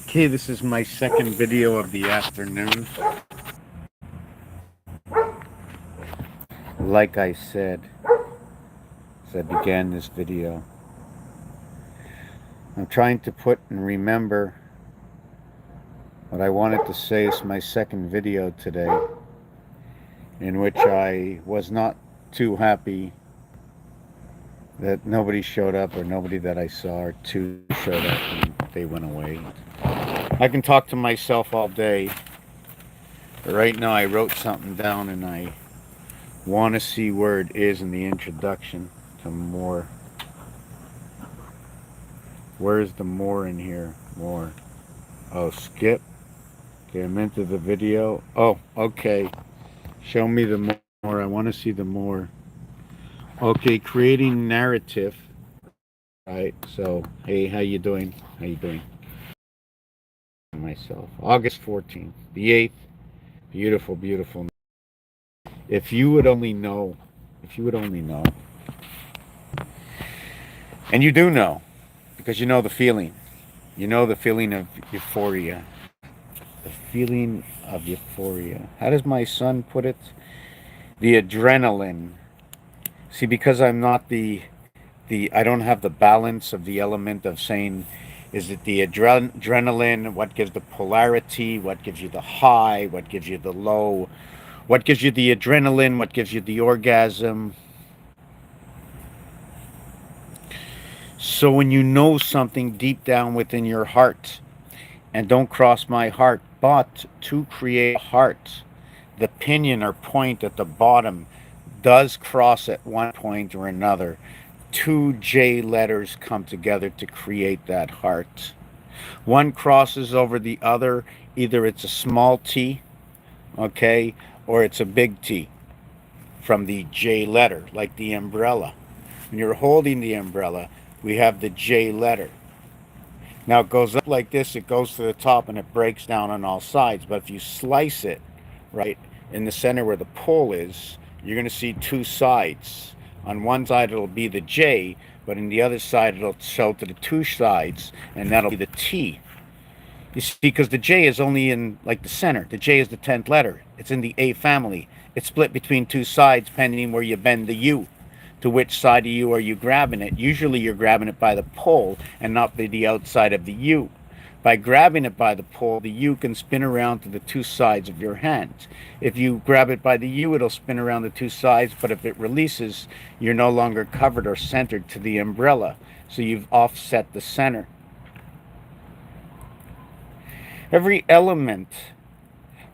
Okay, this is my second video of the afternoon. Like I said as I began this video, I'm trying to put and remember what I wanted to say is my second video today, in which I was not too happy that nobody showed up, or nobody that I saw or two showed up and they went away. I can talk to myself all day, but right now I wrote something down and I want to see where it is in the introduction to more. Where's the more in here? More. Oh, skip. Okay, I'm into the video. Oh, okay. Show me the more. I want to see the more. Okay, creating narrative. Right. So, hey, how you doing? How you doing? Myself. August 14th, the 8th. Beautiful, beautiful. If you would only know. If you would only know. And you do know, because you know the feeling. You know the feeling of euphoria. The feeling of euphoria. How does my son put it? The adrenaline. See, because I'm not I don't have the balance of the element of saying, is it the adrenaline? What gives the polarity? What gives you the high? What gives you the low? What gives you the adrenaline? What gives you the orgasm? So when you know something deep down within your heart, and don't cross my heart, but to create a heart, the pinion or point at the bottom does cross at one point or another. Two J letters come together to create that heart. One crosses over the other, either it's a small t, okay, or it's a big T from the J letter, like the umbrella. When you're holding the umbrella, we have the J letter. Now it goes up like this, it goes to the top and it breaks down on all sides. But if you slice it, right, in the center where the pole is, you're going to see two sides. On one side it'll be the J, but in the other side it'll show to the two sides, and that'll be the T. You see, because the J is only in, like, the center. The J is the 10th letter. It's in the A family. It's split between two sides depending where you bend the U. To which side of you are you grabbing it? Usually you're grabbing it by the pole and not by the outside of the U. By grabbing it by the pole, the U can spin around to the two sides of your hand. If you grab it by the U, it'll spin around the two sides, but if it releases, you're no longer covered or centered to the umbrella. So you've offset the center. Every element,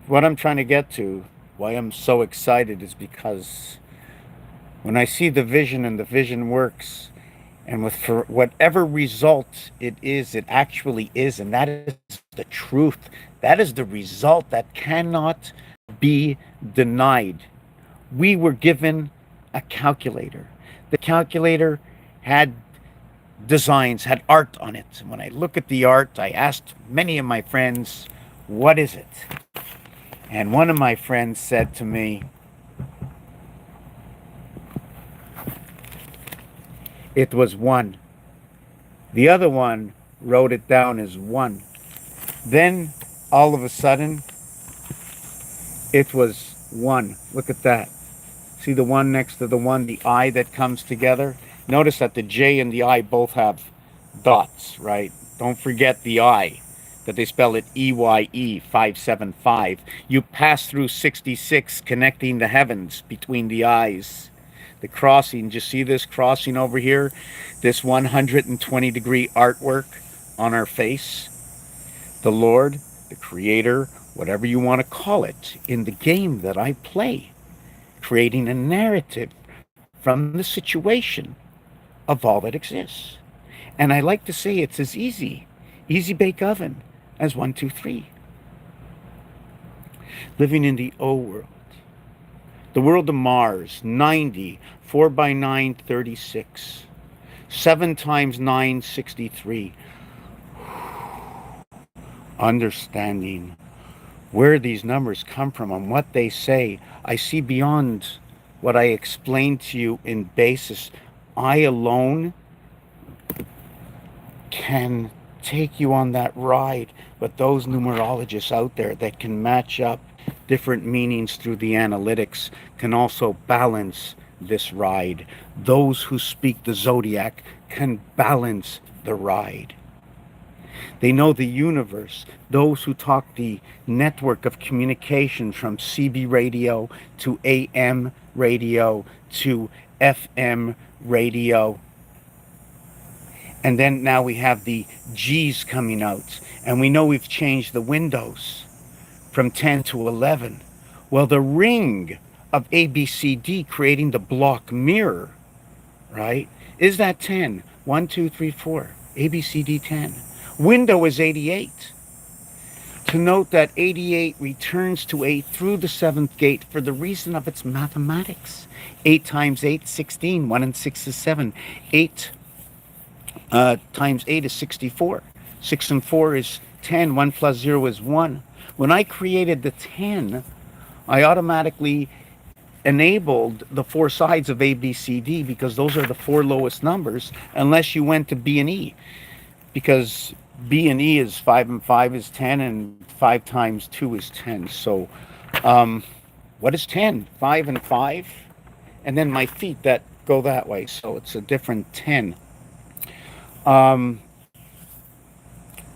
what I'm trying to get to, why I'm so excited, is because when I see the vision and the vision works, and with for whatever result it is, it actually is, and that is the truth. That is the result that cannot be denied. We were given a calculator. The calculator had designs, had art on it. And when I look at the art, I asked many of my friends, what is it? And one of my friends said to me, it was one. The other one wrote it down as one. Then, all of a sudden, it was one. Look at that. See the one next to the one, the I that comes together? Notice that the J and the I both have dots, right? Don't forget the I, that they spell it EYE 575. You pass through 66, connecting the heavens between the eyes. The crossing, just see this crossing over here? This 120-degree artwork on our face? The Lord, the Creator, whatever you want to call it, in the game that I play, creating a narrative from the situation of all that exists. And I like to say it's as easy bake oven, as 1, 2, 3. Living in the O world. The world of Mars, 90, 4 by 9, 36. 7 times 9, 63. Understanding where these numbers come from and what they say, I see beyond what I explained to you in basis. I alone can take you on that ride. But those numerologists out there that can match up different meanings through the analytics can also balance this ride. Those who speak the zodiac can balance the ride. They know the universe. Those who talk the network of communication from CB radio to AM radio to FM radio. And then now we have the G's coming out. And we know we've changed the windows from 10 to 11. Well, the ring of ABCD creating the block mirror, right, is that 10. 1, 2, 3, 4. ABCD 10. Window is 88. To note that 88 returns to 8 through the 7th gate for the reason of its mathematics. 8 times 8, 16. 1 and 6 is 7. 8 times 8 is 64. 6 and 4 is 10. 1 plus 0 is 1. When I created the 10, I automatically enabled the 4 sides of ABCD because those are the 4 lowest numbers, unless you went to B and E. Because B and E is 5 and 5 is 10, and 5 times 2 is 10. So what is 10? 5 and 5. And then my feet that go that way. So it's a different 10.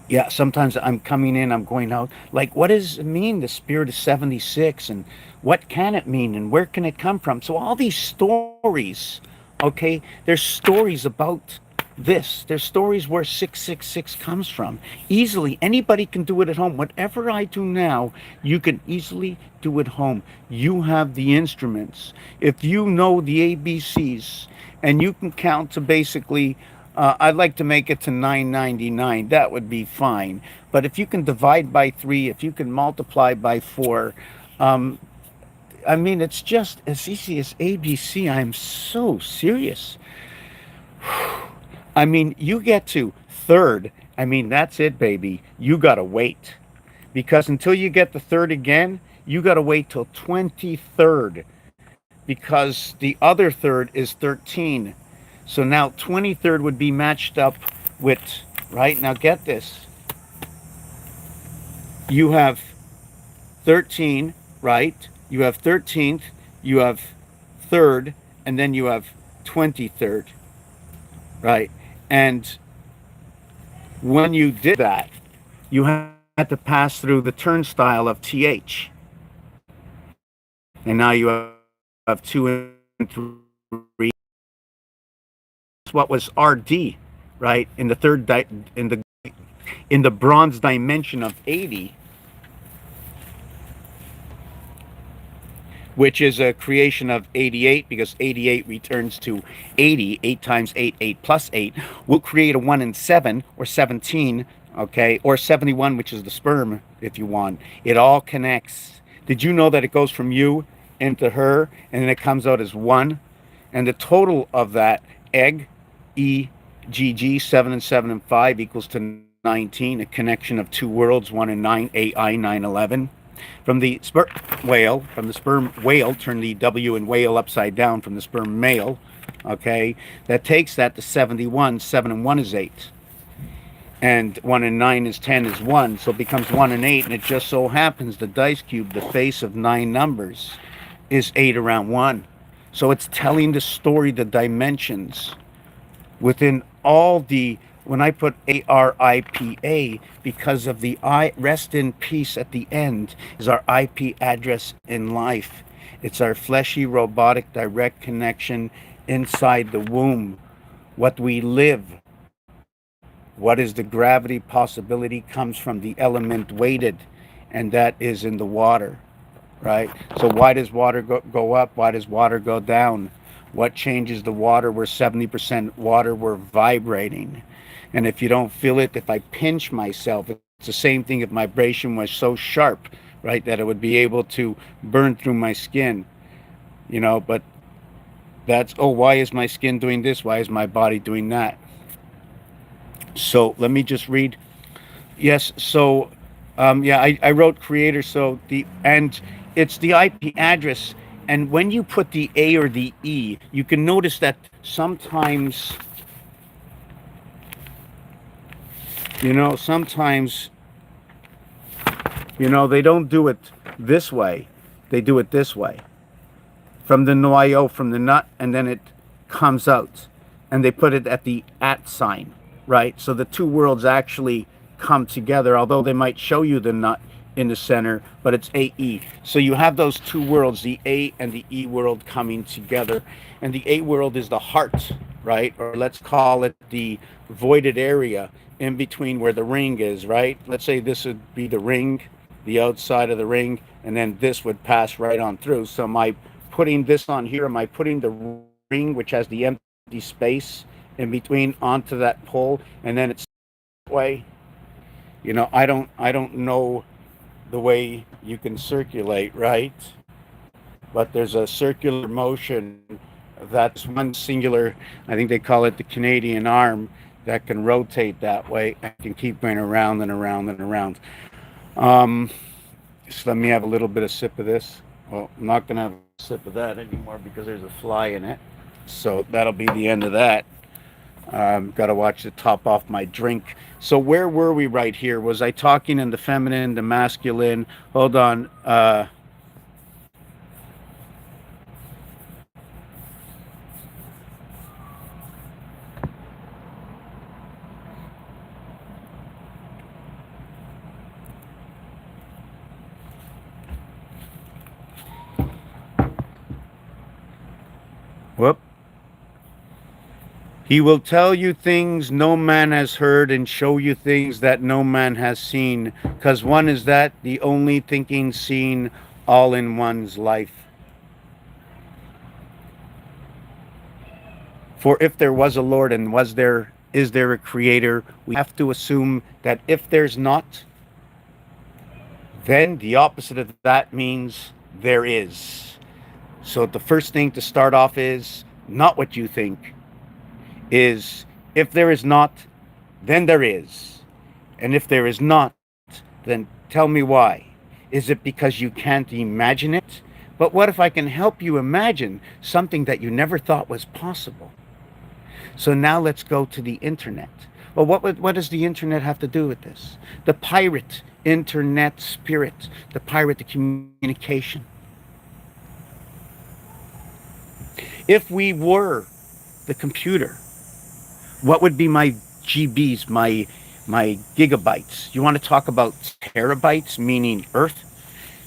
Yeah, sometimes I'm coming in, I'm going out. Like, what does it mean, the spirit of 76? And what can it mean? And where can it come from? So all these stories, okay, there's stories about this. There's stories where 666 comes from. Easily, anybody can do it at home. Whatever I do now, you can easily do at home. You have the instruments. If you know the ABCs and you can count to basically, I'd like to make it to 999. That would be fine. But if you can divide by 3, if you can multiply by 4, I mean, it's just as easy as ABC. I'm so serious. I mean, you get to third. I mean, that's it, baby. You got to wait. Because until you get the third again, you got to wait till 23rd. Because the other third is 13. So now 23rd would be matched up with, right? Now get this. You have 13, right? You have 13th, you have 3rd, and then you have 23rd, right? And when you did that, you had to pass through the turnstile of TH. And now you have 2 and 3. What was RD, right? In the third in the bronze dimension of 80, which is a creation of 88, because 88 returns to 80. 8 times 8, 8 plus 8. We'll create a 1 and 7, or 17, okay, or 71, which is the sperm, if you want. It all connects. Did you know that it goes from you into her, and then it comes out as 1? And the total of that egg, EGG, 7 and 7 and 5 equals to 19, a connection of 2 worlds, 1 and 9, AI 911. From the sperm whale, turn the W in whale upside down from the sperm male, okay, that takes that to 71. 7 and 1 is 8. And 1 and 9 is 10 is 1, so it becomes 1 and 8, and it just so happens the dice cube, the face of 9 numbers, is 8 around 1. So it's telling the story, the dimensions, within all the, when I put ARIPA, because of the I, rest in peace at the end, is our IP address in life. It's our fleshy, robotic, direct connection inside the womb. What we live. What is the gravity possibility comes from the element weighted, and that is in the water, right? So why does water go up? Why does water go down? What changes the water? We're 70% water, we're vibrating. And if you don't feel it, if I pinch myself, it's the same thing if my vibration was so sharp, right, that it would be able to burn through my skin, you know, but that's, oh, why is my skin doing this? Why is my body doing that? So let me just read. Yes, so, yeah, I wrote creator, so and it's the IP address. And when you put the A or the E, you can notice that sometimes You know, sometimes, you know, they don't do it this way. They do it this way. From the noyau, from the nut, and then it comes out. And they put it at the at sign, right? So the two worlds actually come together, although they might show you the nut in the center, but it's AE. So you have those two worlds, the A and the E world coming together. And the A world is the heart, right? Or let's call it the voided area in between where the ring is, right? Let's say this would be the ring, the outside of the ring, and then this would pass right on through. So am I putting this on here? Am I putting the ring, which has the empty space in between, onto that pole, and then it's that way? You know, I don't know the way you can circulate, right? But there's a circular motion that's one singular, I think they call it the Canadian arm, that can rotate that way and can keep going around and around and around. Just let me have a little bit of sip of this. Well, I'm not going to have a sip of that anymore because there's a fly in it. So that'll be the end of that. Got to watch the top off my drink. So where were we right here? Was I talking in the feminine, the masculine? Hold on. Whoop. He will tell you things no man has heard and show you things that no man has seen. Because one is that, the only thinking seen all in one's life. For if there was a Lord and is there a creator, we have to assume that if there's not, then the opposite of that means there is. So the first thing to start off is not what you think, is if there is not, then there is. And if there is not, then tell me why. Is it because you can't imagine it? But what if I can help you imagine something that you never thought was possible? So now let's go to the internet. Well, what does the internet have to do with this? The pirate internet spirit, the pirate, the communication. If we were the computer, what would be my GBs, my gigabytes? You want to talk about terabytes, meaning Earth?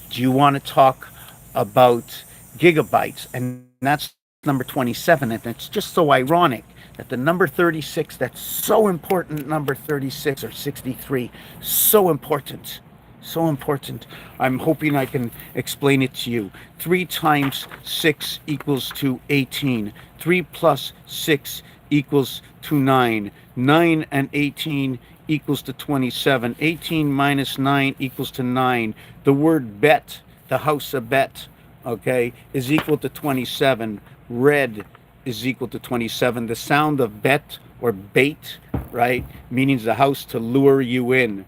Do you want to talk about gigabytes? And that's number 27. And it's just so ironic that the number 36, that's so important, number 36 or 63, so important. So important. I'm hoping I can explain it to you. 3 times 6 equals to 18. 3 plus 6 equals to 9. 9 and 18 equals to 27. 18 minus 9 equals to 9. The word bet, the house of bet, okay, is equal to 27. Red is equal to 27. The sound of bet or bait, right, means the house to lure you in.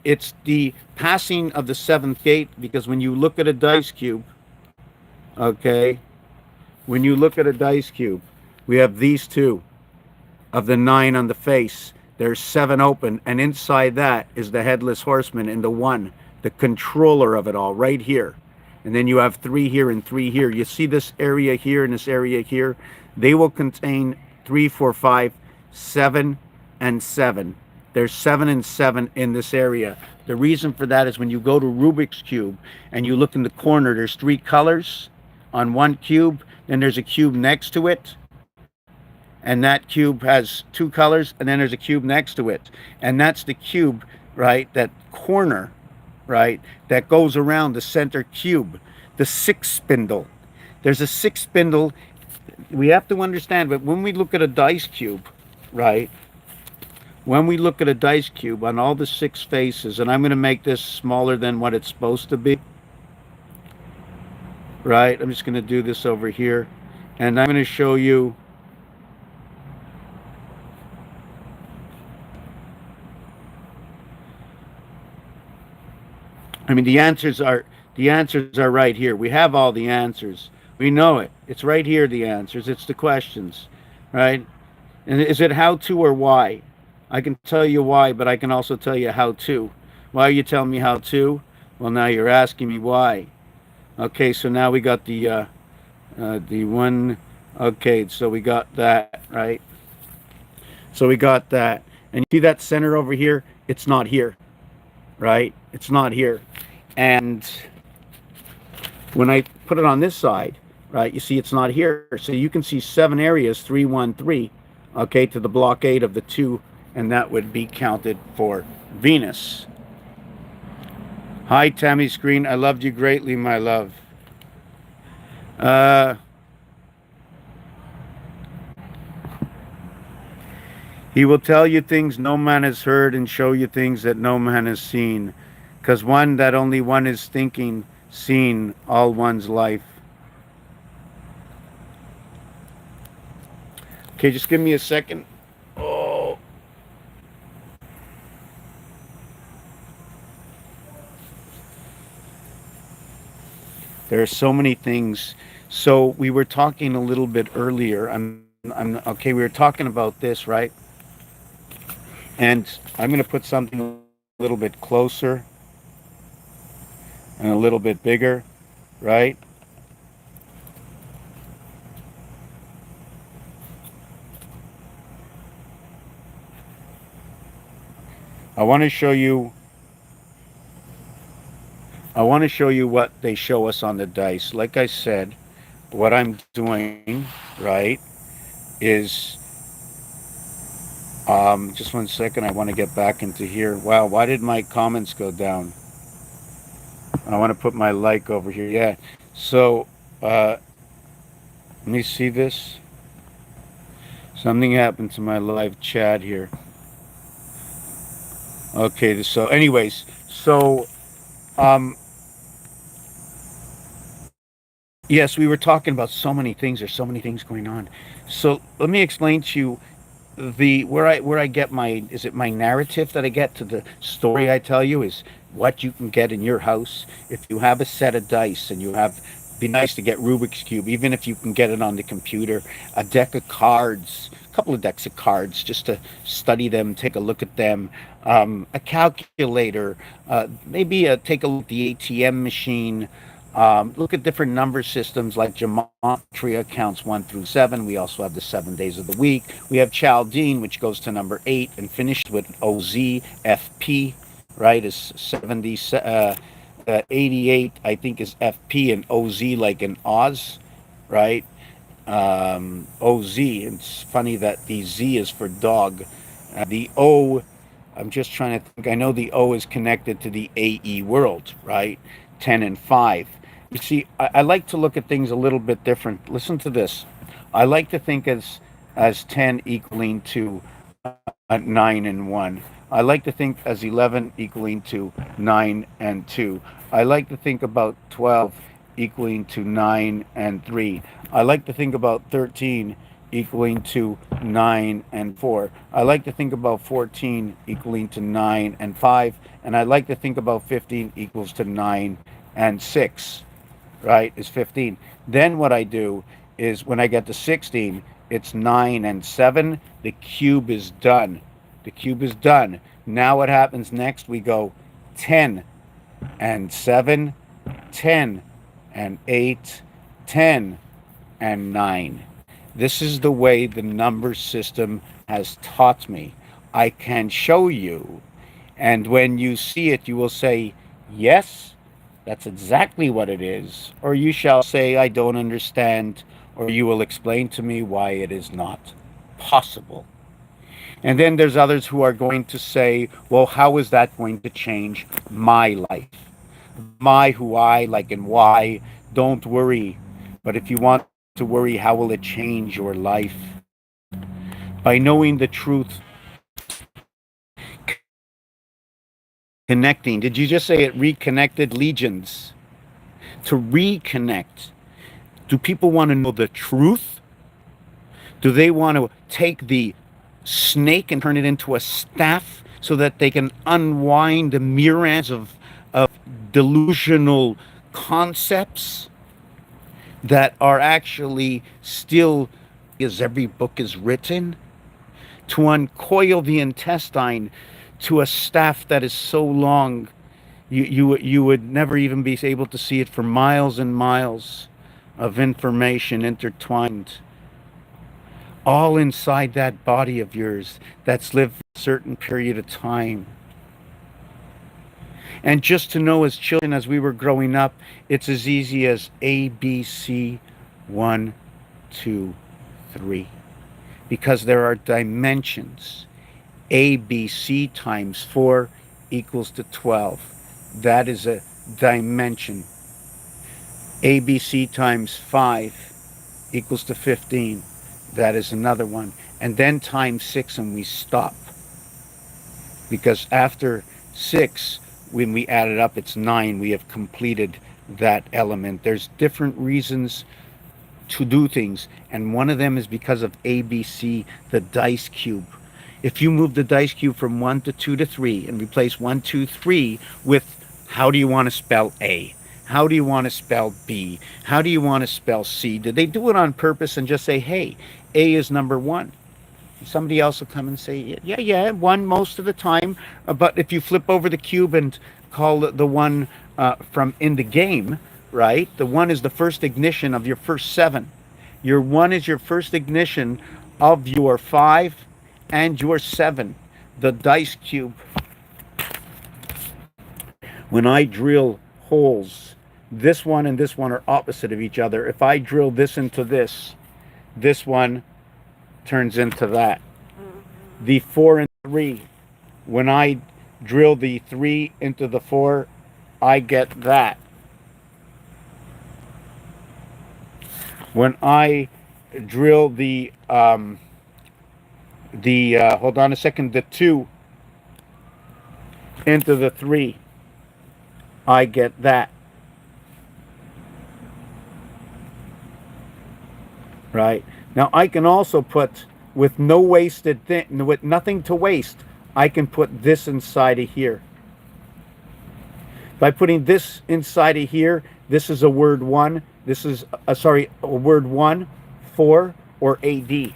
It's the passing of the 7th gate, because when you look at a dice cube, okay, when you look at a dice cube, we have these two of the 9 on the face. There's 7 open, and inside that is the headless horseman and the 1, the controller of it all, right here. And then you have 3 here and 3 here. You see this area here and this area here? They will contain 3, 4, 5, 7, and 7. There's 7 and 7 in this area. The reason for that is when you go to Rubik's Cube and you look in the corner, there's 3 colors on one cube, then there's a cube next to it, and that cube has 2 colors, and then there's a cube next to it. And that's the cube, right, that corner, right, that goes around the center cube, the 6 spindle. There's a 6 spindle. We have to understand, but when we look at a dice cube, right, when we look at a dice cube on all the 6 faces, and I'm going to make this smaller than what it's supposed to be, right? I'm just going to do this over here, and I'm going to show you the answers are right here. We have all the answers. We know it. It's right here, the answers. It's the questions, right? And is it how to or why? I can tell you why, but I can also tell you how to. Why are you telling me how to? Well, now you're asking me why. Okay, so now we got the one. Okay, so we got that, right? So we got that. And you see that center over here? It's not here, right? It's not here. And when I put it on this side, right, you see it's not here. So you can see 7 areas, 313, okay, to the blockade of the 2, and that would be counted for Venus. Hi, Tammy Screen. I loved you greatly, my love. Uh, He will tell you things no man has heard and show you things that no man has seen. Because one that only one is thinking, seen all one's life. Okay, just give me a second. Oh. There are so many things. So we were talking a little bit earlier. I'm okay. We were talking about this, right? And I'm going to put something a little bit closer and a little bit bigger, right? I want to show you. I want to show you what they show us on the dice. Like I said, what I'm doing, right, is just 1 second. I want to get back into here. Wow, why did my comments go down? I want to put my like over here. Yeah. So let me see this. Something happened to my live chat here. Okay. So, anyways, so um, yes, we were talking about so many things. There's so many things going on. So let me explain to you the where I get my, is it my narrative that I get to the story I tell you is what you can get in your house if you have a set of dice and you have, be nice to get Rubik's cube, even if you can get it on the computer, a deck of cards, a couple of decks of cards just to study them, take a look at them, a calculator, maybe take a look at the ATM machine. Look at different number systems like gematria counts 1 through 7. We also have the 7 days of the week. We have Chaldean, which goes to number 8 and finished with OZ. FP, right, is 70. 88, I think, is FP, and OZ like in Oz, right? OZ. It's funny that the Z is for dog. The O, I'm just trying to think. I know the O is connected to the AE world, right? 10 and 5. You see, I like to look at things a little bit different. Listen to this. I like to think as 10 equaling to 9 and 1. I like to think as 11 equaling to 9 and 2. I like to think about 12 equaling to 9 and 3. I like to think about 13 equaling to 9 and 4. I like to think about 14 equaling to 9 and 5. And I like to think about 15 equals to 9 and 6, right? Is 15. Then what I do is when I get to 16, it's 9 and 7. The cube is done. The cube is done. Now what happens next? We go 10 and 7, 10 and 8, 10 and 9. This is the way the number system has taught me. I can show you, and when you see it, you will say, yes, that's exactly what it is. Or you shall say, I don't understand, or you will explain to me why it is not possible. And then there's others who are going to say, well, how is that going to change my life? My, who I, like, and why. Don't worry. But if you want to worry, how will it change your life? By knowing the truth, connecting. Did you just say it? Reconnected legions. To reconnect. Do people want to know the truth? Do they want to take the snake and turn it into a staff so that they can unwind the myriads of delusional concepts that are actually still, as every book is written? to uncoil the intestine to a staff that is so long you would never even be able to see it for miles and miles of information intertwined, all inside that body of yours that's lived for a certain period of time. And just to know, as children, as we were growing up, it's as easy as A, B, C, 1, 2, 3. Because there are dimensions. A, B, C times 4 equals to 12. That is a dimension. A, B, C times 5 equals to 15. That is another one. And then times 6 and we stop. Because after 6, when we add it up, it's 9. We have completed that element. There's different reasons to do things, and one of them is because of ABC, the dice cube. If you move the dice cube from 1 to 2 to 3 and replace 1, 2, 3 with how do you want to spell A? How do you want to spell B? How do you want to spell C? Did they do it on purpose and just say, hey, A is number 1? Somebody else will come and say, yeah, 1 most of the time. But if you flip over the cube and call the 1 from in the game, right? The 1 is the first ignition of your first 7. Your 1 is your first ignition of your 5 and your 7. The dice cube. When I drill holes, this one and this one are opposite of each other. If I drill this into this one turns into that. The 4 and 3. When I drill the 3 into the 4, I get that. When I drill the hold on a second, the 2 into the 3, I get that. Right? Now I can also put, with no wasted thing, with nothing to waste, I can put this inside of here. By putting this inside of here, this is a word 1. This is, a word 1, 4, or AD.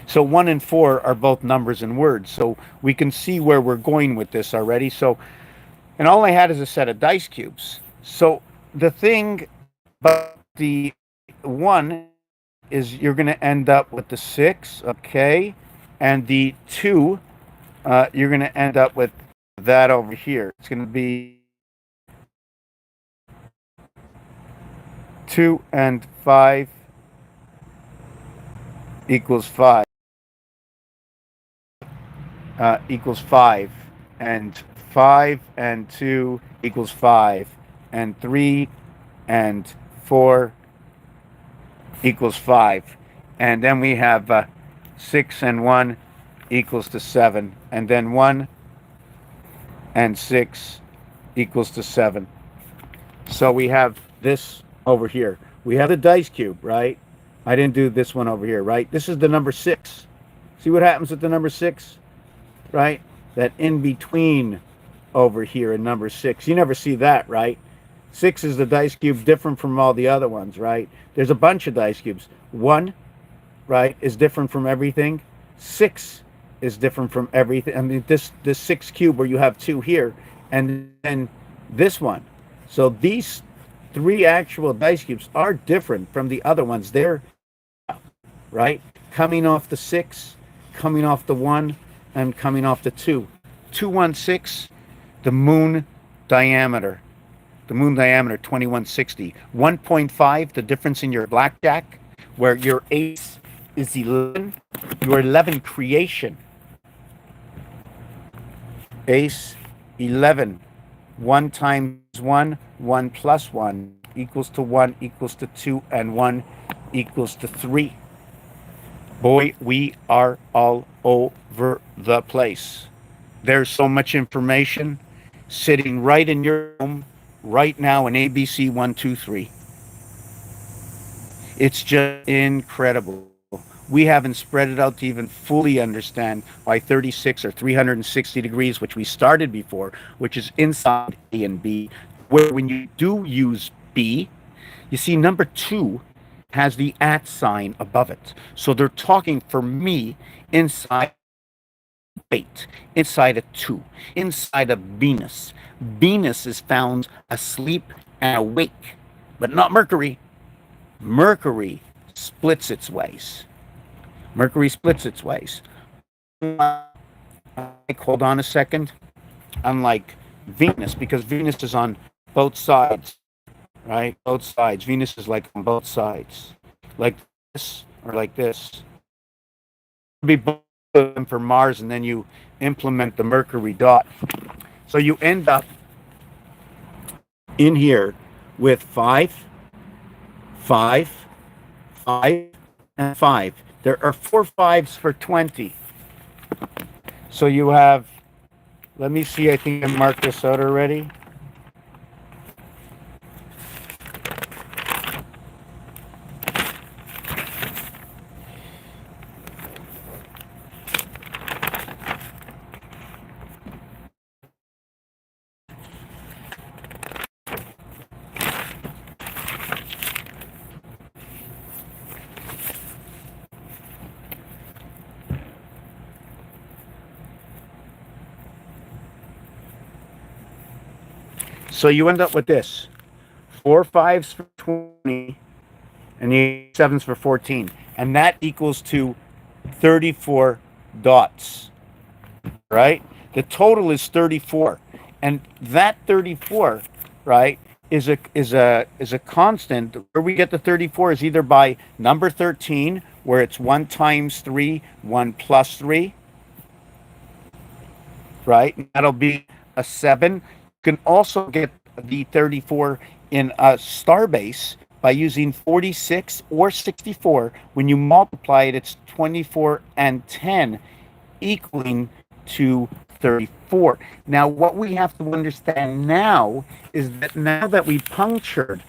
So 1 and 4 are both numbers and words. So we can see where we're going with this already. So, and all I had is a set of dice cubes. So the thing about the 1 is you're going to end up with the 6, okay? And the 2, you're going to end up with that over here. It's going to be 2 and 5 equals 5. Equals 5. And 5 and 2 equals 5. And 3 and 4 equals 5. And then we have 6 and 1 equals to 7. And then 1 and 6 equals to 7. So we have this over here. We have the dice cube, right? I didn't do this one over here, right? This is the number 6. See what happens with the number 6, right? That in between over here in number 6. You never see that, right? 6 is the dice cube different from all the other ones, right? There's a bunch of dice cubes. 1, right, is different from everything. 6 is different from everything. I mean, this 6 cube where you have 2 here, and then this one. So these 3 actual dice cubes are different from the other ones. They're, right, coming off the 6, coming off the 1, and coming off the 2. 216, the moon diameter. The moon diameter, 2160. 1.5, the difference in your blackjack, where your ace is 11. Your 11 creation. Ace 11. 1 times 1, 1 plus 1 equals to 1 equals to 2, and 1 equals to 3. Boy, we are all over the place. There's so much information sitting right in your home right now in ABC 1, 2, 3. It's just incredible. We haven't spread it out to even fully understand why 36 or 360 degrees, which we started before, which is inside A and B, Where when you do use B, you see number 2 has the at sign above it. So they're talking for me inside 8, inside of 2, inside of Venus. Venus is found asleep and awake, but not Mercury. Mercury splits its ways. Mercury splits its ways. Hold on a second. Unlike Venus, because Venus is on both sides, right? Both sides. Venus is like on both sides, like this or like this. Be both of them for Mars, and then you implement the Mercury dot. So you end up in here with 5, 5, 5, and 5. There are 4 5s for 20. So you have, let me see, I think I marked this out already. So you end up with this: 4 5s for 20 and the 7s for 14. And that equals to 34 dots, right? The total is 34. And that 34, right, is a constant. Where we get the 34 is either by number 13, where it's 1 times 3, 1 plus 3, right? That'll be a 7. You can also get the 34 in a starbase by using 46 or 64. When you multiply it, it's 24 and 10, equaling to 34. Now, what we have to understand now is that now that we punctured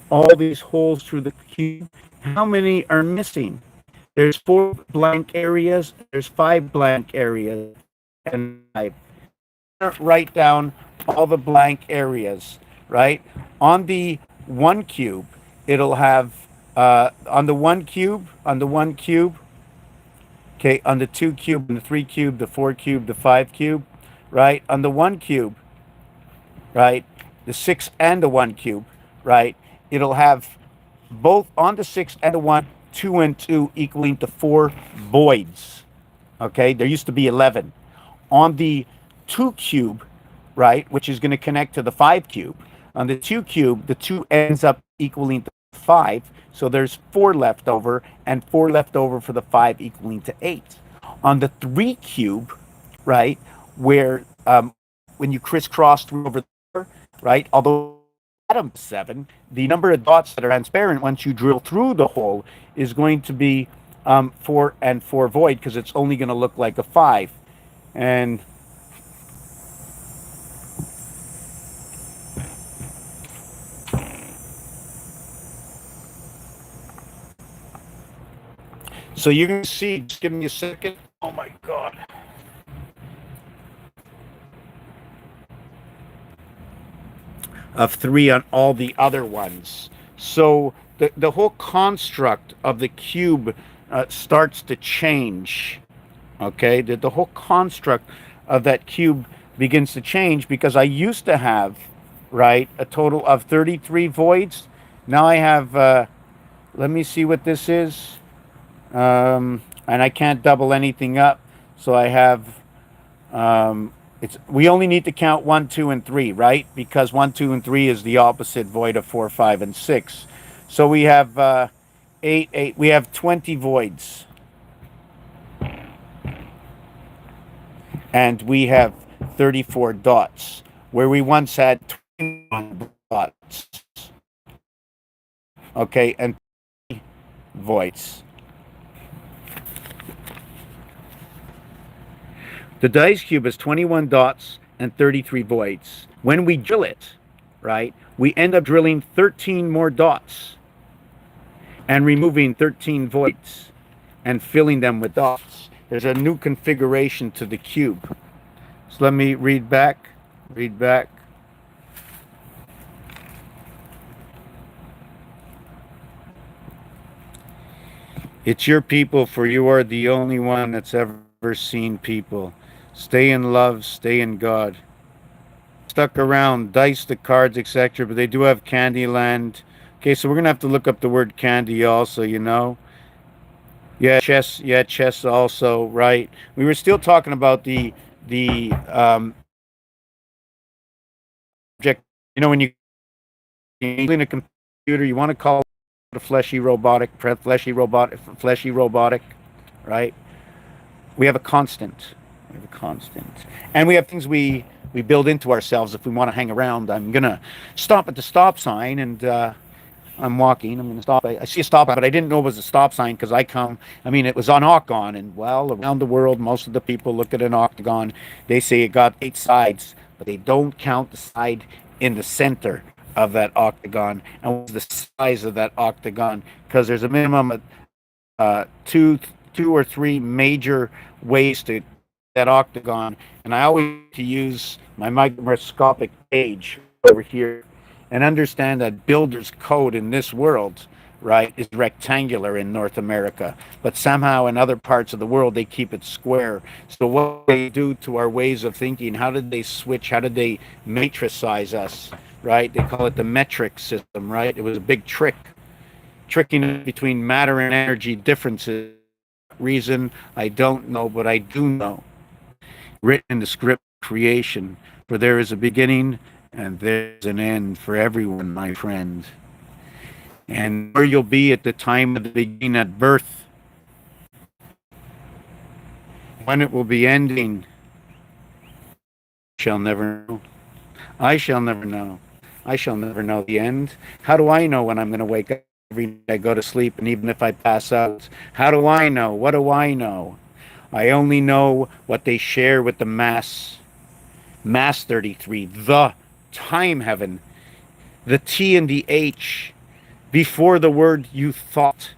all these holes through the cube, how many are missing? There's 4 blank areas, there's 5 blank areas, and 5. Write down all the blank areas, right? On the 1 cube, it'll have on the 1 cube, okay, on the 2 cube, and the 3 cube, the 4 cube, the 5 cube, right? On the 1 cube, right? The 6 and the 1 cube, right? It'll have both on the 6 and the 1, 2 and 2 equaling to 4 voids. Okay, there used to be 11. On the 2 cube, right, which is going to connect to the 5 cube. On the 2 cube, the 2 ends up equaling to 5, so there's 4 left over, and 4 left over for the 5 equaling to 8. On the 3 cube, right, where when you crisscross through over there, right, although bottom 7, the number of dots that are transparent once you drill through the hole is going to be 4 and 4 void, because it's only going to look like a 5. And so you can see, just give me a second. Oh my God. Of 3 on all the other ones. So the whole construct of the cube starts to change. Okay, the whole construct of that cube begins to change, because I used to have, right, a total of 33 voids. Now I have, let me see what this is. And I can't double anything up, so I have we only need to count 1, 2, and 3, right? Because 1, 2, and 3 is the opposite void of 4, 5, and 6. So we have 8. We have 20 voids, and we have 34 dots, where we once had 21 dots. Okay, and voids. The dice cube has 21 dots and 33 voids. When we drill it, right, we end up drilling 13 more dots and removing 13 voids and filling them with dots. There's a new configuration to the cube. So let me read back. It's your people, for you are the only one that's ever seen people. Stay in love, stay in God. Stuck around, dice the cards, etc. But they do have Candyland. Okay, so we're gonna have to look up the word candy also, you know. Yeah, chess also, right? We were still talking about the object. You know, when you clean a computer, you want to call it a fleshy robotic, right? We have a constant. We have a constant, and we have things we build into ourselves if we want to hang around. I'm gonna stop at the stop sign and I'm walking. I'm going to stop. I see a stop sign, but I didn't know it was a stop sign because I come. I mean, it was on octagon, and well, around the world, most of the people look at an octagon. They say it got 8 sides, but they don't count the side in the center of that octagon and what's the size of that octagon because there's a minimum of two or three major ways to that octagon, and I always like to use my microscopic gauge over here and understand that builder's code in this world, right, is rectangular in North America, but somehow in other parts of the world they keep it square. So what they do to our ways of thinking? How did they switch? How did they matricize us? Right? They call it the metric system. Right? It was a big trick, tricking between matter and energy differences. Reason I don't know, but I do know. Written in the script of creation, for there is a beginning and there's an end for everyone, my friend. And where you'll be at the time of the beginning at birth, when it will be ending, shall never know. I shall never know. I shall never know the end. How do I know when I'm going to wake up every night I go to sleep, and even if I pass out? How do I know? What do I know? I only know what they share with the Mass 33, the time heaven, the T and the H. Before the word you thought,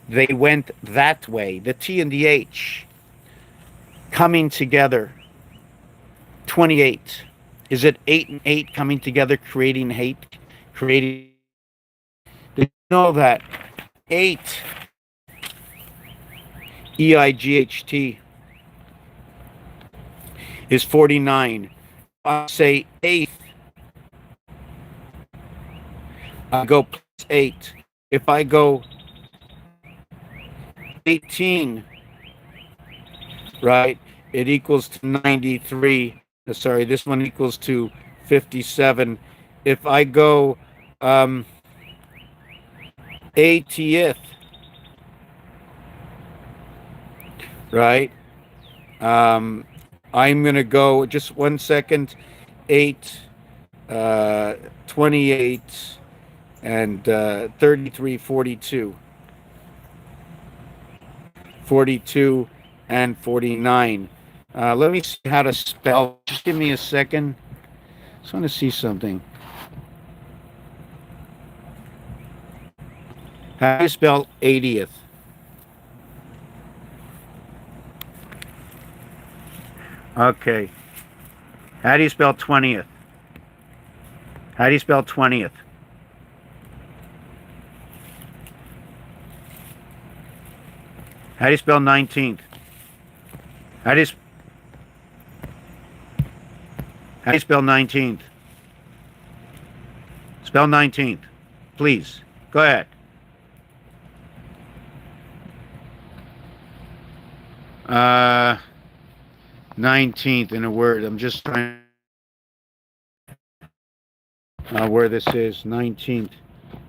they went that way. The T and the H coming together. 28. Is it 8 and 8 coming together, creating hate? Creating. Did you know that 8, EIGHT, is 49? I say 8, I go plus 8. If I go 18, right, it equals to 93. Sorry, this one equals to 57. If I go 80th, right, um, I'm going to go just 1 second, 8, 28, and 33, 42. 42 and 49. Let me see how to spell. Just give me a second. Just want to see something. How do you spell 80th? Okay. How do you spell 20th? How do you spell 20th? How do you spell 19th? How do you, how do you spell 19th? Spell 19th, please. Go ahead. 19th in a word. I'm just trying where this is. 19th.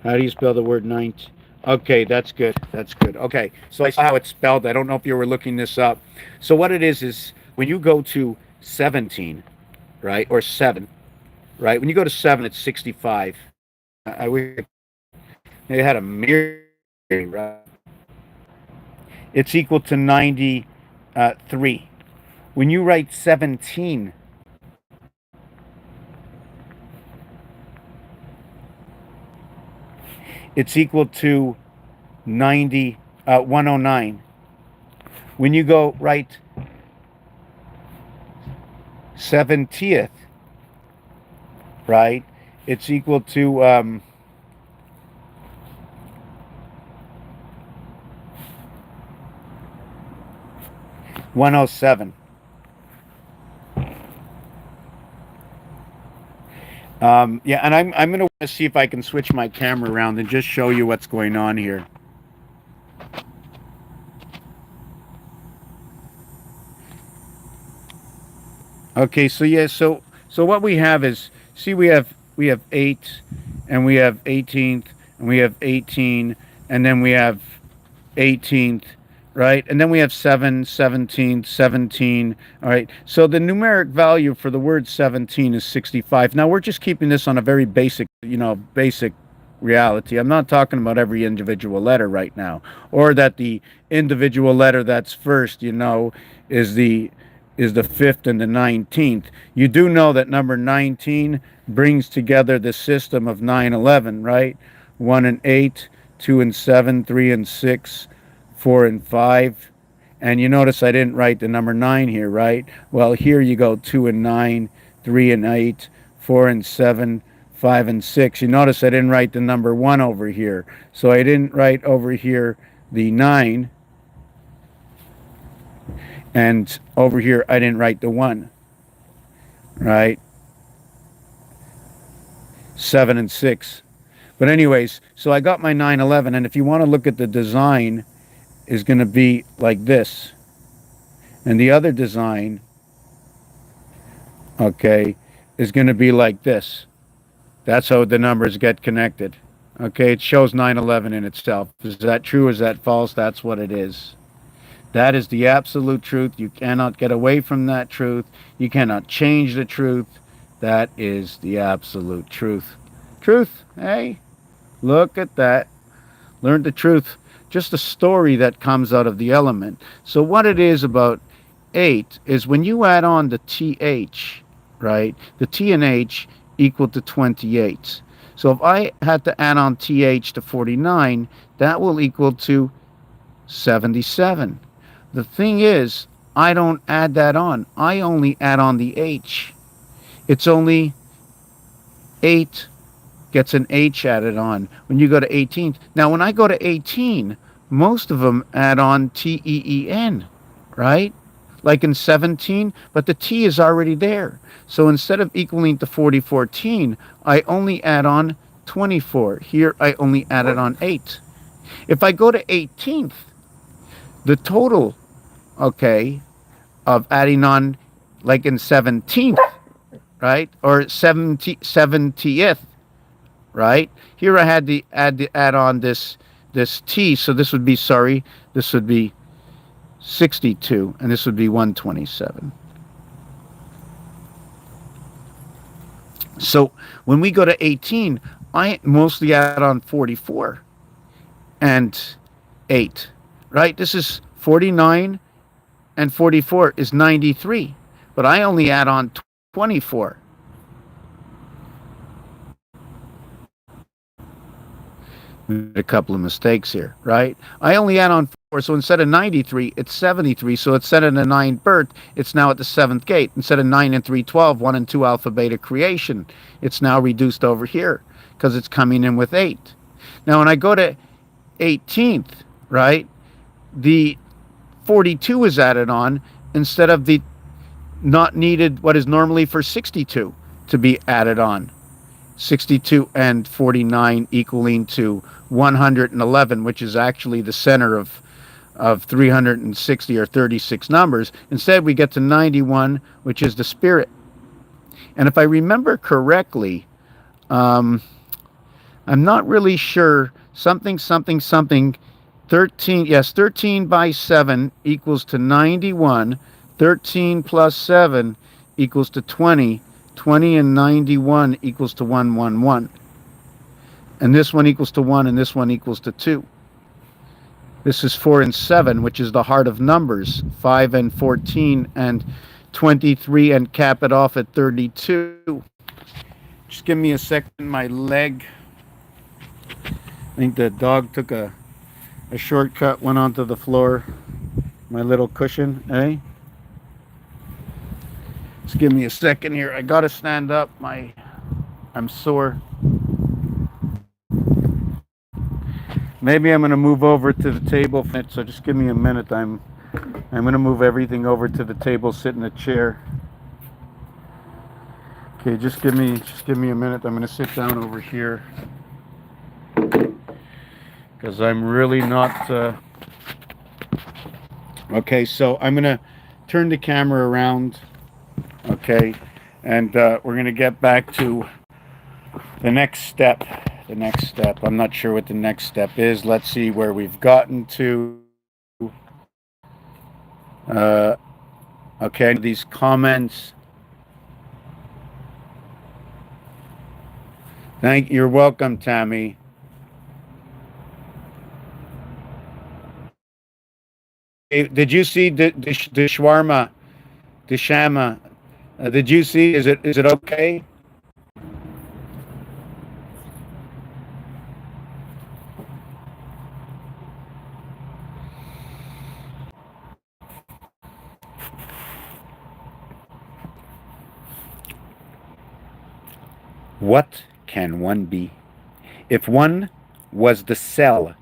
How do you spell the word 19th? Okay, that's good. That's good. Okay, so I saw how it's spelled. I don't know if you were looking this up. So what it is when you go to 17, right, or 7, right? When you go to 7, it's 65. I wish they had a mirror, right? It's equal to 93. When you write 17, it's equal to 109. When you go write 70th, right, it's equal to 107. Yeah, and I'm going to see if I can switch my camera around and just show you what's going on here. Okay, so yeah, so what we have is, see, we have 8, and we have 18th, and we have 18, and then we have 18th, right? And then we have 7, 17, 17. All right. So the numeric value for the word 17 is 65. Now we're just keeping this on a very basic, basic reality. I'm not talking about every individual letter right now, or that the individual letter that's first, is the 5th and the 19th. You do know that number 19 brings together the system of 9, 11, right? 1 and 8, 2 and 7, 3 and 6, 4 and 5. And you notice I didn't write the number 9 here, right? Well, here you go 2 and 9, 3 and 8, 4 and 7, 5 and 6. You notice I didn't write the number 1 over here. So I didn't write over here the 9. And over here, I didn't write the 1, right? 7 and 6. But anyways, so I got my 911, and if you want to look at the design, is going to be like this. And the other design, okay, is going to be like this. That's how the numbers get connected. Okay, it shows 911 in itself. Is that true? Is that false? That's what it is. That is the absolute truth. You cannot get away from that truth. You cannot change the truth. That is the absolute truth. Truth, hey, look at that. Learn the truth. Just a story that comes out of the element. So what it is about 8 is when you add on the TH, right? The T and H equal to 28. So if I had to add on TH to 49, that will equal to 77. The thing is, I don't add that on. I only add on the H. It's only 8 gets an H added on when you go to 18th. Now, when I go to 18, most of them add on TEEN, right? Like in 17, but the T is already there. So instead of equaling to 4014, I only add on 24. Here, I only added on 8. If I go to 18th, the total, okay, of adding on, like in 17th, right, or 70th, right? Here I had to add on this T, so this would be, this would be 62, and this would be 127. So when we go to 18, I mostly add on 44 and 8, right? This is 49 and 44 is 93, but I only add on 24. A couple of mistakes here, right? I only add on 4, so instead of 93, it's 73. So instead of the 9 birth, it's now at the 7th gate. Instead of 9 and 3, 12, 1 and 2 alpha beta creation, it's now reduced over here because it's coming in with 8. Now when I go to 18th, right, the 42 is added on instead of the not needed, what is normally for 62 to be added on. 62 and 49 equaling to 111, which is actually the center of 360 or 36 numbers. Instead, we get to 91, which is the spirit. And if I remember correctly, I'm not really sure, something, 13, yes, 13 by 7 equals to 91. 13 plus 7 equals to 20. 20 and 91 equals to 111. And this one equals to 1, and this one equals to 2. This is 4 and 7, which is the heart of numbers. 5 and 14 and 23, and cap it off at 32. Just give me a second. My leg, I think the dog took a shortcut, went onto the floor. My little cushion, eh? Just give me a second here. I gotta stand up. I'm sore. Maybe I'm gonna move over to the table, so just give me a minute. I'm I'm going to move everything over to the table, sit in a chair. Okay, just give me a minute. I'm going to sit down over here because I'm really not. Okay, so I'm going to turn the camera around. Okay, and we're going to get back to the next step. The next step. I'm not sure what the next step is. Let's see where we've gotten to. Uh, okay, these comments. You're welcome, Tammy. Hey, did you see the shawarma, the shama? Did you see? Is it okay? What can one be? If one was the cell,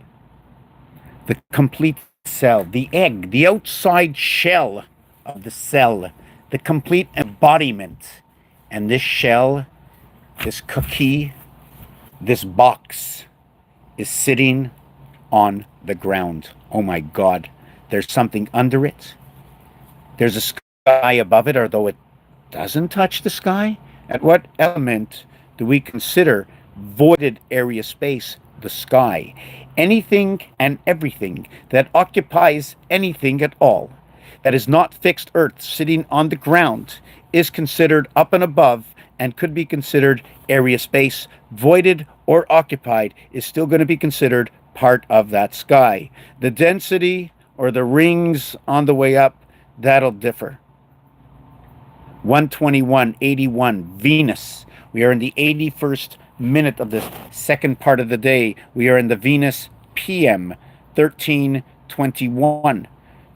the complete cell, the egg, the outside shell of the cell, the complete embodiment, and this shell, this cookie, this box is sitting on the ground. Oh my God. There's something under it. There's a sky above it, although it doesn't touch the sky. At what element do we consider voided area space the sky? Anything and everything that occupies anything at all that is not fixed earth sitting on the ground is considered up and above and could be considered area space. Voided or occupied is still going to be considered part of that sky. The density or the rings on the way up, that'll differ. 121:81 Venus. We are in the 81st minute of the second part of the day. We are in the Venus PM 1321.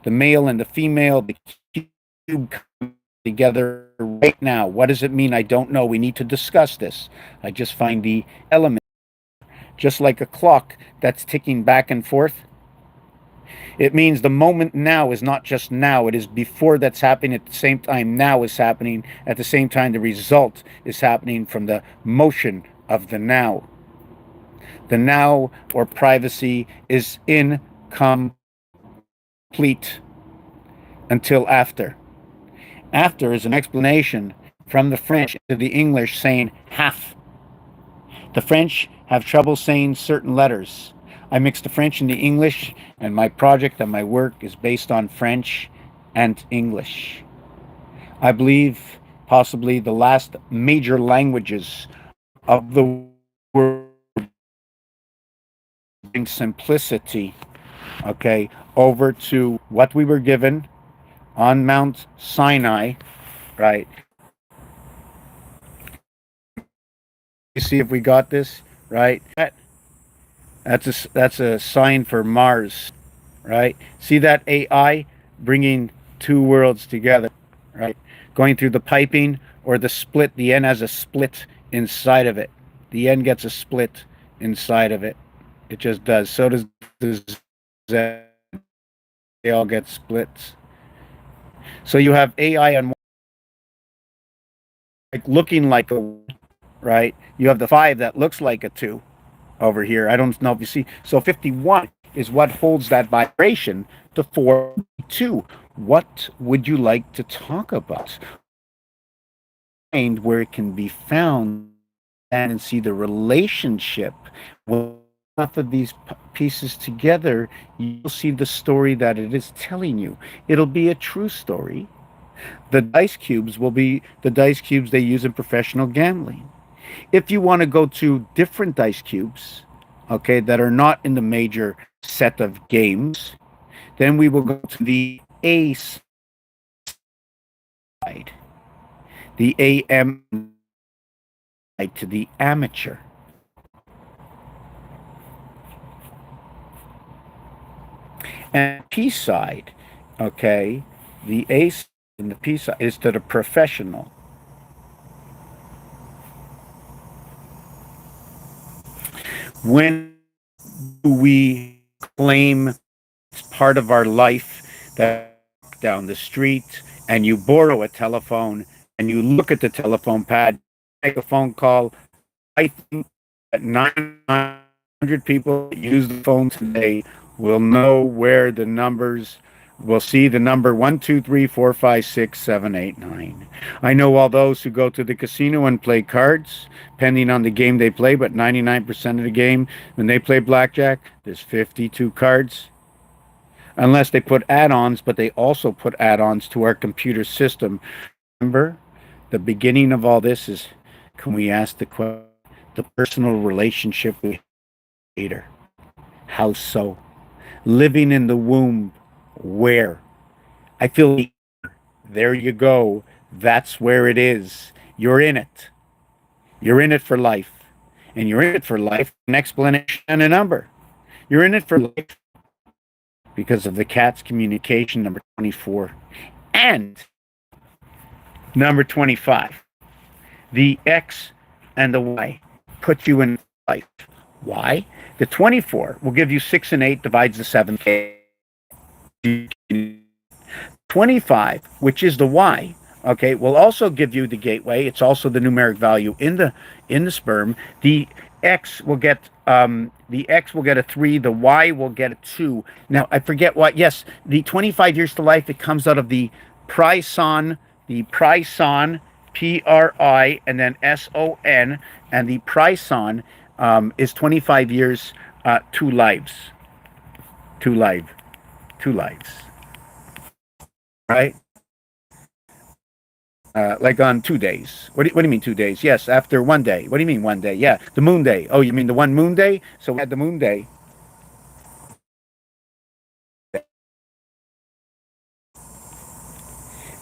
The male and the female, the cube come together right now. What does it mean? I don't know. We need to discuss this. I just find the element, just like a clock that's ticking back and forth. It means the moment now is not just now. It is before that's happening at the same time now is happening. At the same time, the result is happening from the motion of the now. The now or privacy is incomplete until after. After is an explanation from the French to the English saying half. The French have trouble saying certain letters. I mix the French and the English, and my project and my work is based on French and English. I believe possibly the last major languages of the world bring simplicity, okay, over to what we were given on Mount Sinai, right? You see if we got this, right? That's a sign for Mars, right? See that AI bringing two worlds together, right? Going through the piping or the split. The N has a split inside of it. The N gets a split inside of it. It just does. So does the Z. They all get splits. So you have AI on one, like looking like a, right? You have the 5 that looks like a 2 over here. I don't know if you see. So 51 is what holds that vibration to 42. What would you like to talk about? And where it can be found and see the relationship with both of these pieces together, you'll see the story that it is telling you. It'll be a true story. The dice cubes will be the dice cubes they use in professional gambling. If you want to go to different dice cubes, okay, that are not in the major set of games, then we will go to the A side, the AM side, to the amateur. And P side, okay, the A side and the P side is to the professional. When do we claim it's part of our life that down the street and you borrow a telephone and you look at the telephone pad, make a phone call, I think that 900 people that use the phone today will know where the numbers will see the number 1, 2, 3, 4, 5, 6, 7, 8, 9. I know all those who go to the casino and play cards, depending on the game they play, but 99% of the game, when they play blackjack, there's 52 cards. Unless they put add-ons, but they also put add-ons to our computer system. Remember, the beginning of all this is, can we ask the question, the personal relationship with Creator? How so? Living in the womb, where? I feel there you go. That's where it is. You're in it. You're in it for life. And you're in it for life, an explanation and a number. You're in it for life because of the cat's communication, number 24. And number 25. The X and the Y put you in life. Why? The 24 will give you 6 and 8 divides the 7. 25, which is the Y, okay, will also give you the gateway. It's also the numeric value in the sperm. The X will get a 3. The Y will get a 2. Now I forget what. Yes, the 25 years to life. It comes out of the Prison, Pri and then SON, and the Prison is 25 years, 2 lives, 2 lives, right? Like on 2 days. What do you mean 2 days? Yes, after 1 day. What do you mean 1 day? Yeah, the moon day. Oh, you mean the one moon day? So we had the moon day.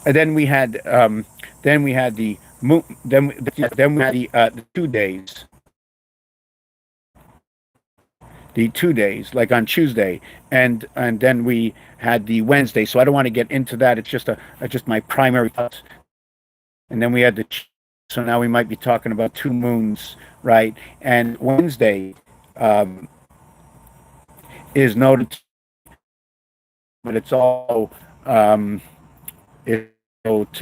And then we had the moon. Then we had the 2 days. The 2 days, like on Tuesday, and then we had the Wednesday. So I don't want to get into that. It's just just my primary thoughts. And then we had so now we might be talking about 2 moons, right? And Wednesday is noted, but it's all to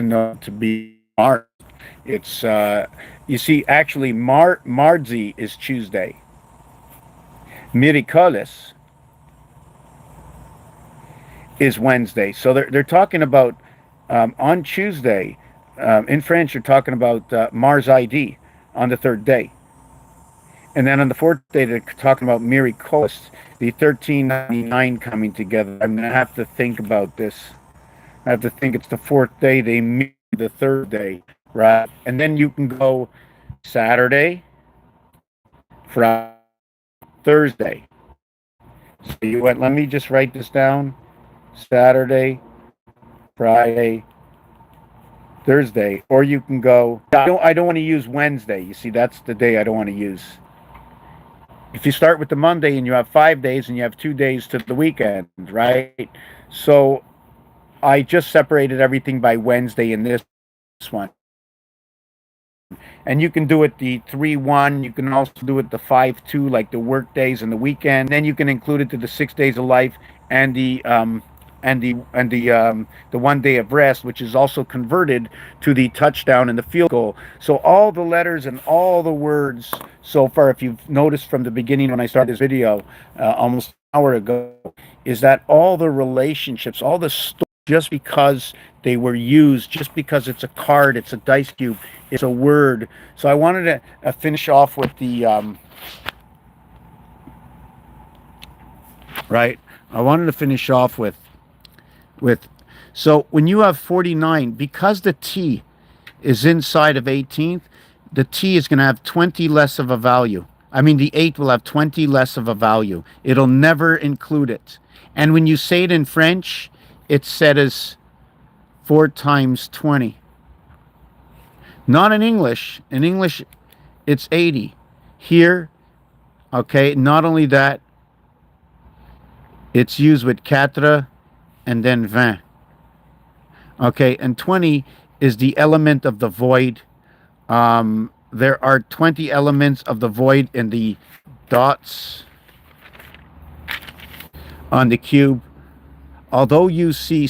know to be Mars. It's you see, actually, Marzi is Tuesday. Miraculous is Wednesday. So they're talking about on Tuesday. In French, you're talking about Mars ID on the 3rd day. And then on the 4th day, they're talking about Miraculous, the 1399 coming together. I'm going to have to think about this. I have to think it's the 4th day. They meet the 3rd day, right? And then you can go Saturday, Friday, Thursday. So you went, let me just write this down. Saturday, Friday, Thursday, or you can go. I don't want to use Wednesday. You see, that's the day I don't want to use. If you start with the Monday and you have 5 days and you have 2 days to the weekend, right? So I just separated everything by Wednesday in this one. And you can do it the 3-1. You can also do it the 5-2, like the work days and the weekend. Then you can include it to the 6 days of life and the 1 day of rest, which is also converted to the touchdown and the field goal. So all the letters and all the words so far, if you've noticed from the beginning when I started this video almost an hour ago, is that all the relationships, all the stories, just because they were used, just because it's a card, it's a dice cube, it's a word. So I wanted to finish off with the right. I wanted to finish off with so when you have 49, because the T is inside of 18th, the T is going to have 20 less of a value. I mean, the 8 will have 20 less of a value. It'll never include it. And when you say it in French, it's said as 4 times 20. Not in English. In English, it's 80. Here, okay, not only that, it's used with 4 and then 20. Okay, and 20 is the element of the void. There are 20 elements of the void in the dots on the cube. Although you see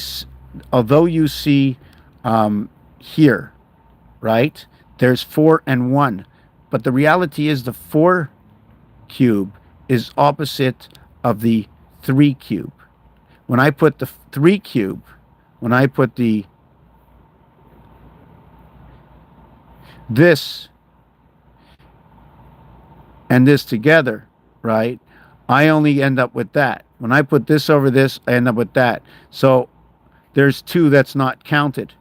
although you see here, right, there's 4 and 1, but the reality is the 4 cube is opposite of the 3 cube. When I put the 3 cube, when I put the this and this together, right, I only end up with that. When I put this over this, I end up with that. So there's 2 that's not counted.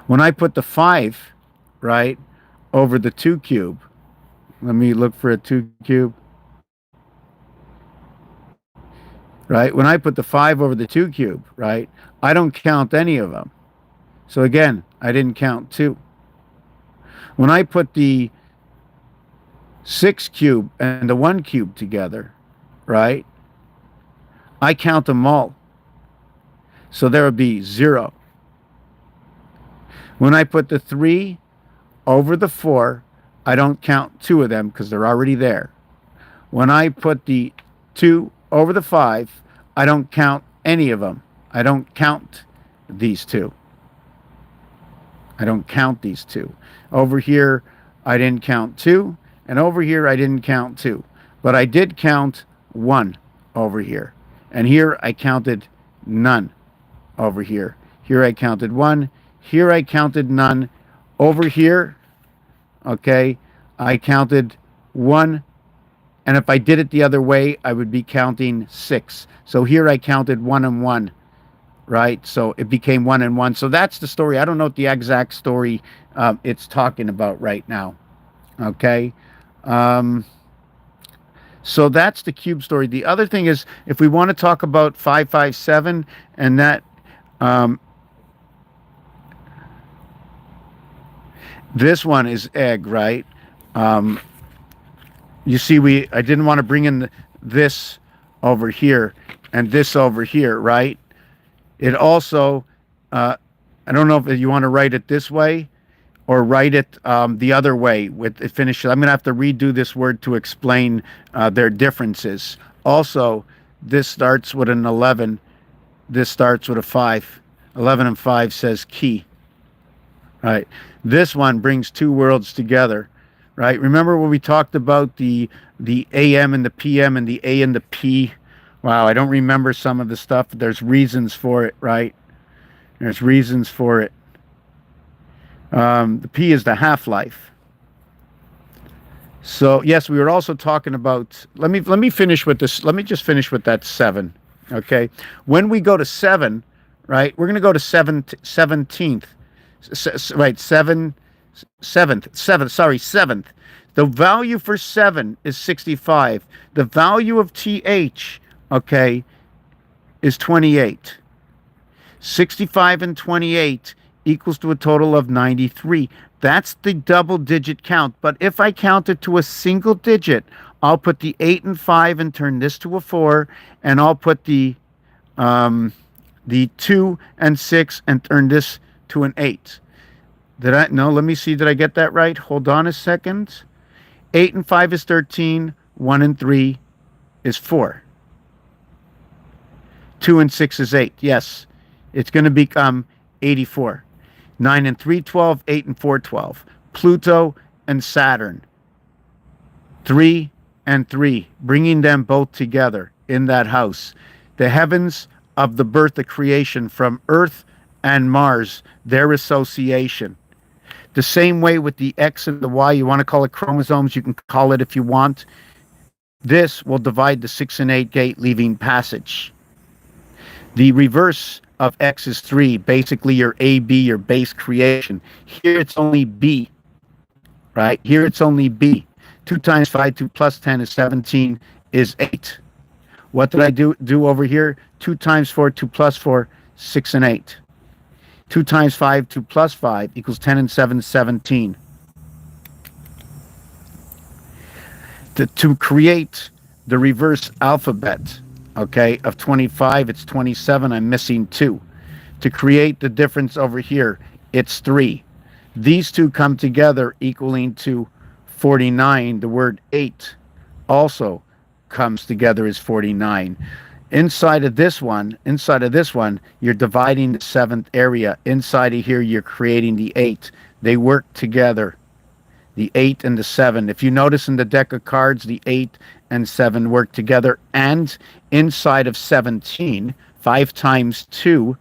When I put the 5, right, over the 2 cube, let me look for a 2 cube. Right? When I put the 5 over the 2 cube, right, I don't count any of them. So again, I didn't count 2. When I put the 6 cube and the 1 cube together, right, I count them all. So there would be 0. When I put the 3 over the 4, I don't count 2 of them because they're already there. When I put the 2 over the 5, I don't count any of them. I don't count these 2. I don't count these 2. Over here, I didn't count 2, and over here, I didn't count 2. But I did count 1 over here. And here, I counted none over here. Here, I counted 1. Here, I counted none. Over here, okay, I counted 1. And if I did it the other way, I would be counting 6. So here I counted 1 and 1, right? So it became 1 and 1. So that's the story. I don't know what the exact story it's talking about right now. Okay. So that's the cube story. The other thing is, if we want to talk about 557 and that, this one is egg, right? You see, I didn't want to bring in this over here and this over here, right? It also, I don't know if you want to write it this way or write it the other way with it finished. I'm going to have to redo this word to explain their differences. Also, this starts with an 11. This starts with a 5. 11 and 5 says key. Right. This one brings 2 worlds together. Right. Remember when we talked about the AM and the PM and the A and the P? Wow, I don't remember some of the stuff. There's reasons for it, right? There's reasons for it. The P is the half-life. So yes, we were also talking about. Let me finish with this. Let me just finish with that 7. Okay. When we go to 7, right? We're going to go to 17th. Right, 7th. The value for 7 is 65. The value of TH, okay, is 28. 65 and 28 equals to a total of 93. That's the double digit count. But if I count it to a single digit, I'll put the 8 and 5 and turn this to a 4, and I'll put the 2 and 6 and turn this to an 8. No, let me see, did I get that right? Hold on a second. 8 and 5 is 13. 1 and 3 is 4. 2 and 6 is 8. Yes, it's going to become 84. 9 and 3, 12. 8 and 4, 12. Pluto and Saturn. 3 and 3, bringing them both together in that house. The heavens of the birth of creation from Earth and Mars, their association. The same way with the X and the Y, you want to call it chromosomes, you can call it if you want. This will divide the 6 and 8 gate, leaving passage. The reverse of X is 3, basically your AB, your base creation. Here it's only B, right? Here it's only B. 2 times 5, 2 plus 10 is 17, is 8. What did I do over here? 2 times 4, 2 plus 4, 6 and 8. 2 times 5, 2 plus 5 equals 10 and 7, 17. To create the reverse alphabet, okay, of 25, it's 27. I'm missing 2. To create the difference over here, it's 3. These two come together equaling to 49. The word 8 also comes together as 49. inside of this one, you're dividing the seventh area. Inside of here, you're creating the eight. They work together, the 8 and the 7. If you notice in the deck of cards, the 8 and 7 work together. And inside of 17, 5 times 2,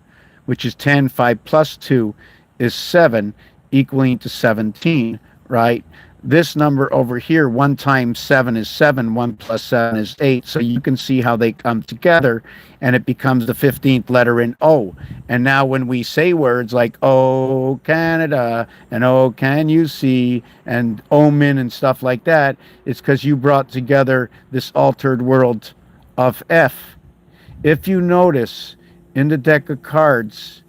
which is 10, 5 plus 2 is 7, equaling to 17, right? This number over here, 1 times 7 is 7, 1 plus 7 is 8. So you can see how they come together, and it becomes the 15th letter in O. And now when we say words like, oh, Canada, and oh, can you see, and omen and stuff like that, it's because you brought together this altered world of F. If you notice in the deck of cards,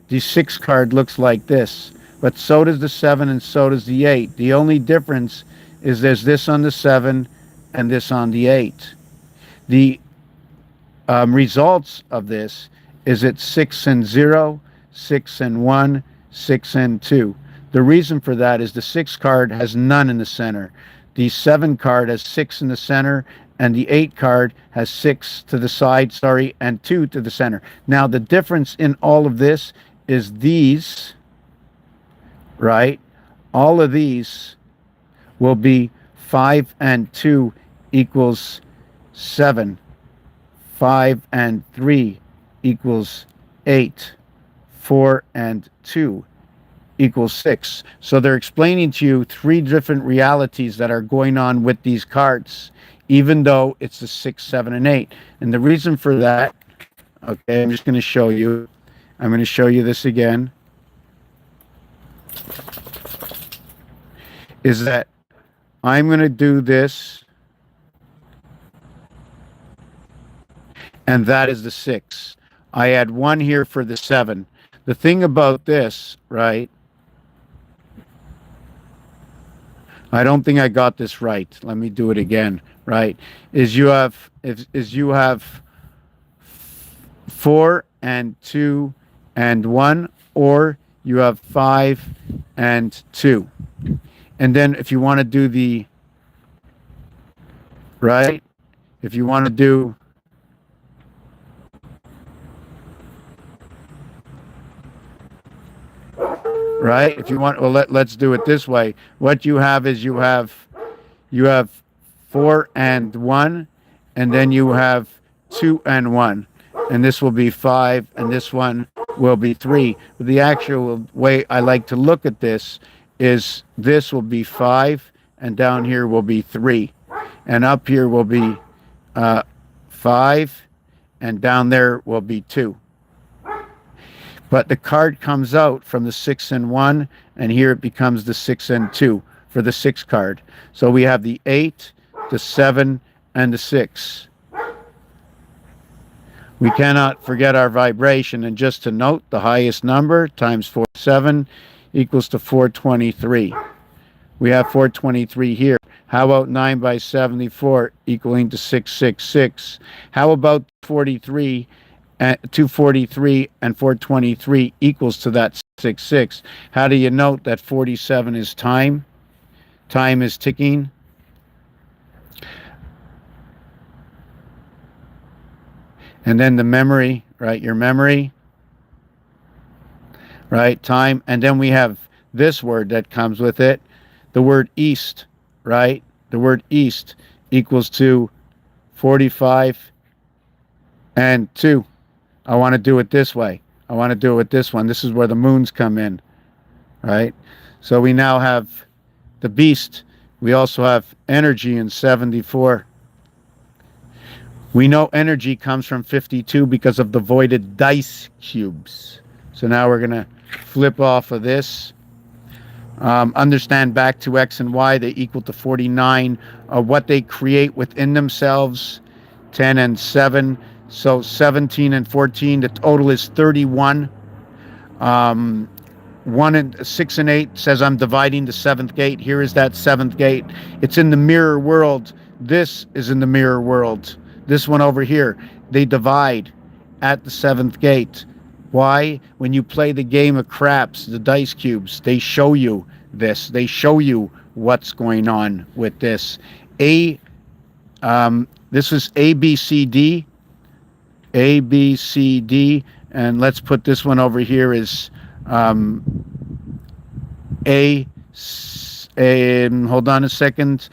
the 6 card looks like this. But so does the 7 and so does the 8. The only difference is there's this on the 7 and this on the 8. The results of this is it's 6 and 0, 6 and 1, 6 and 2. The reason for that is the 6 card has none in the center. The 7 card has 6 in the center, and the 8 card has 6 to the side, and 2 to the center. Now, the difference in all of this is these, right? All of these will be 5 and 2 equals 7. 5 and 3 equals 8. 4 and 2 equals 6. So they're explaining to you 3 different realities that are going on with these cards, even though it's the 6, 7, and 8. And the reason for that, okay, I'm just going to show you. I'm going to show you this again. Is that I'm going to do this, and that is the 6. I add 1 here for the 7. The thing about this, right? I don't think I got this right. Let me do it again, right? Is you have 4 and 2 and 1, or you have 5 and 2. And then if you want to do the, right? If you want to do, right? If you want, well, let's do it this way. What you have is you have 4 and 1, and then you have 2 and 1. And this will be 5, and this one will be 3. But the actual way I like to look at this is this will be 5, and down here will be 3. And up here will be 5, and down there will be 2. But the card comes out from the 6 and 1, and here it becomes the 6 and 2 for the 6 card. So we have the 8, the 7, and the 6. We cannot forget our vibration, and just to note, the highest number times 47 equals to 423. We have 423 here. How about 9 by 74 equaling to 666? How about 43 and 243 and 423 equals to that 666? How do you note that 47 is time? Time is ticking. And then the memory, right? Your memory, right? Time. And then we have this word that comes with it, the word east, right? The word east equals to 45 and 2. I want to do it this way. I want to do it with this one. This is where the moons come in, right? So we now have the beast. We also have energy in 74. We know energy comes from 52 because of the voided dice cubes. So now we're going to flip off of this. Understand back to X and Y, they equal to 49. What they create within themselves, 10 and 7. So 17 and 14, the total is 31. 1 and 6 and 8 says I'm dividing the 7th gate. Here is that 7th gate. It's in the mirror world. This is in the mirror world. This one over here, they divide at the 7th gate. Why? When you play the game of craps, the dice cubes, they show you this. They show you what's going on with this. This is A, B, C, D. A, B, C, D, and let's put this one over here as A, hold on a second.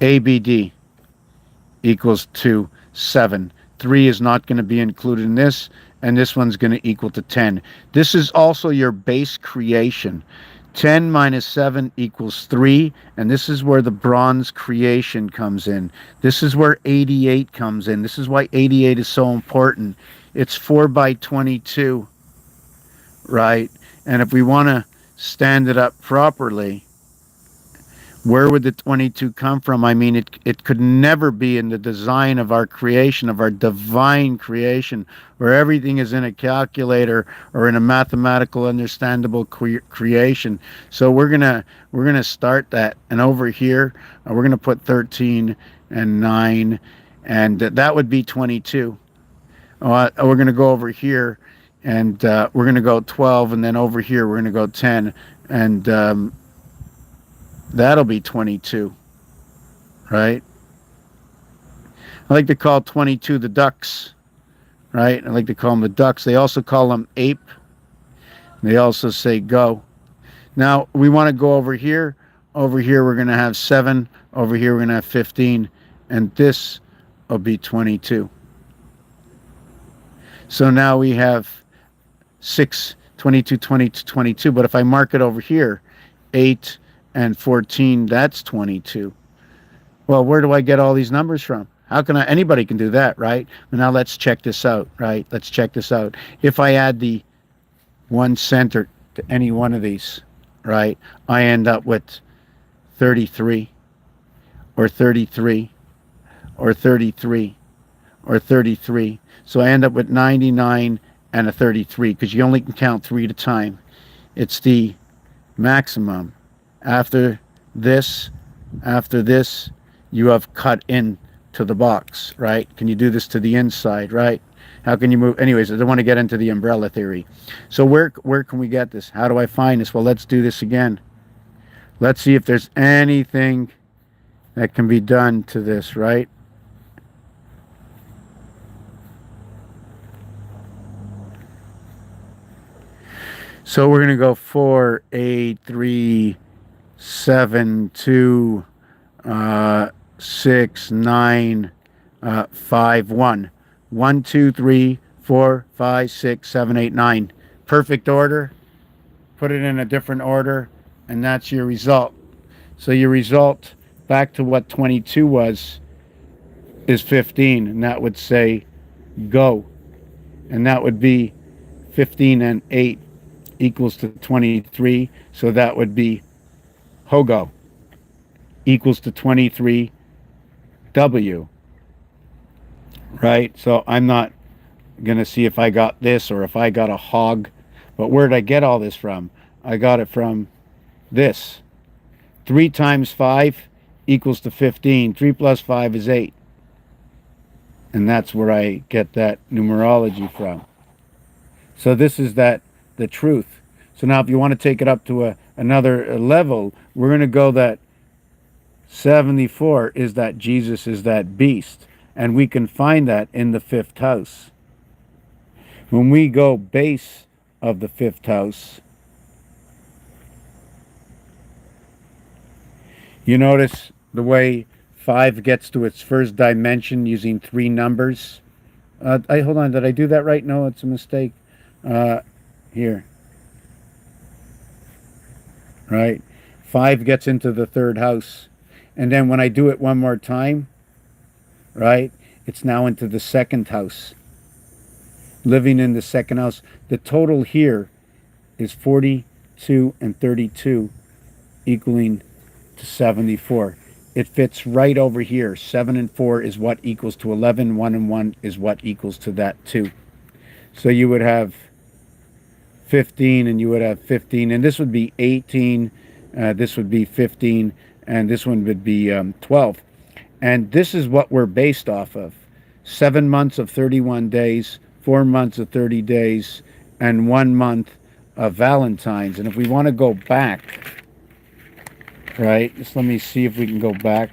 ABD equals to 7. 3 is not going to be included in this, and this one's going to equal to 10. This is also your base creation. 10 minus 7 equals 3, and this is where the bronze creation comes in. This is where 88 comes in. This is why 88 is so important. It's 4 by 22, right? And if we want to stand it up properly, where would the 22 come from? I mean, it could never be in the design of our creation, of our divine creation, where everything is in a calculator or in a mathematical understandable creation. So we're gonna start that, and over here we're gonna put 13 and 9, and that would be 22. We're gonna go over here, and we're gonna go 12, and then over here we're gonna go 10, and that'll be 22, right? I like to call 22 the ducks, right? I like to call them the ducks. They also call them ape. They also say go. Now, we want to go over here. Over here, we're going to have 7. Over here, we're going to have 15. And this will be 22. So now we have 6, 22, 22, 22. But if I mark it over here, 8, and 14, that's 22. Well, where do I get all these numbers from? How can anybody can do that, right? Now let's check this out, right? Let's check this out. If I add the 1 center to any one of these, right, I end up with 33, or 33, or 33, or 33. So I end up with 99 and a 33, because you only can count 3 at a time. It's the maximum. After this, you have cut in to the box, right? Can you do this to the inside, right? How can you move? Anyways, I don't want to get into the umbrella theory. So where can we get this? How do I find this? Well, let's do this again. Let's see if there's anything that can be done to this, right? So we're going to go 4, 8, 3, 7, 2, 6, 9, 5, 1. 1, 2, 3, 4, 5, 6, 7, 8, 9. Perfect order. Put it in a different order, and that's your result. So your result, back to what 22 was, is 15, and that would say go. And that would be 15 and 8 equals to 23, so that would be Hogo equals to 23 W, right? So I'm not going to see if I got this or if I got a hog, but where did I get all this from? I got it from this. 3 times 5 equals to 15. 3 plus 5 is 8. And that's where I get that numerology from. So this is the truth. So now if you want to take it up to another level, we're going to go that 74 is that Jesus is that beast. And we can find that in the 5th house. When we go base of the 5th house, you notice the way 5 gets to its first dimension using 3 numbers. Hold on, did I do that right? No, it's a mistake. Here. Right? 5 gets into the 3rd house. And then when I do it one more time, right, it's now into the 2nd house. Living in the 2nd house. The total here is 42 and 32 equaling to 74. It fits right over here. 7 and 4 is what equals to 11. 1 and 1 is what equals to that 2. So you would have 15 and you would have 15, and this would be 18, this would be 15, and this one would be 12. And this is what we're based off of. 7 months of 31 days, 4 months of 30 days, and 1 month of Valentine's. And if we want to go back right? Just let me see if we can go back.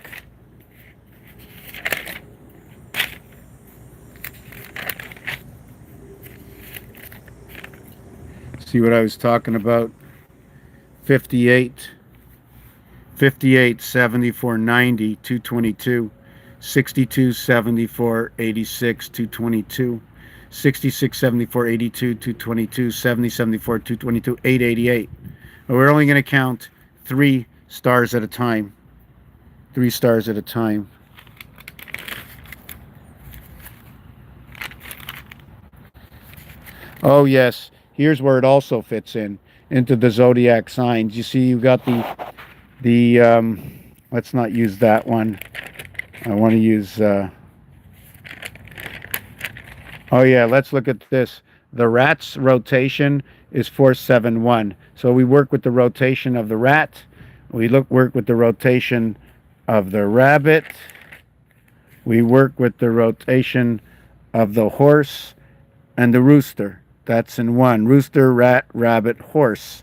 See what I was talking about? 58, 58, 74, 90, 222, 62, 74, 86, 222, 66, 74, 82, 222, 70, 74, 222, 888. But we're only going to count 3 stars at a time. 3 stars at a time. Oh yes, here's where it also fits in into the zodiac signs. You see, you got the let's not use that one. I want to use oh yeah, let's look at this. The rat's rotation is 471. So we work with the rotation of the rat. We work with the rotation of the rabbit. We work with the rotation of the horse and the rooster. That's in 1. Rooster, rat, rabbit, horse.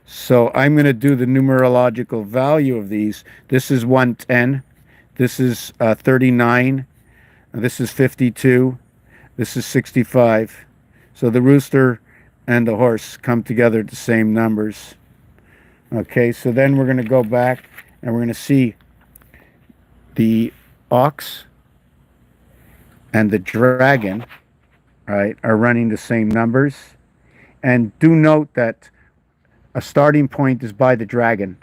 So I'm going to do the numerological value of these. This is 110. This is 39. This is 52. This is 65. So the rooster and the horse come together at the same numbers. Okay, so then we're going to go back and we're going to see the ox and the dragon, right, are running the same numbers. And do note that a starting point is by the dragon.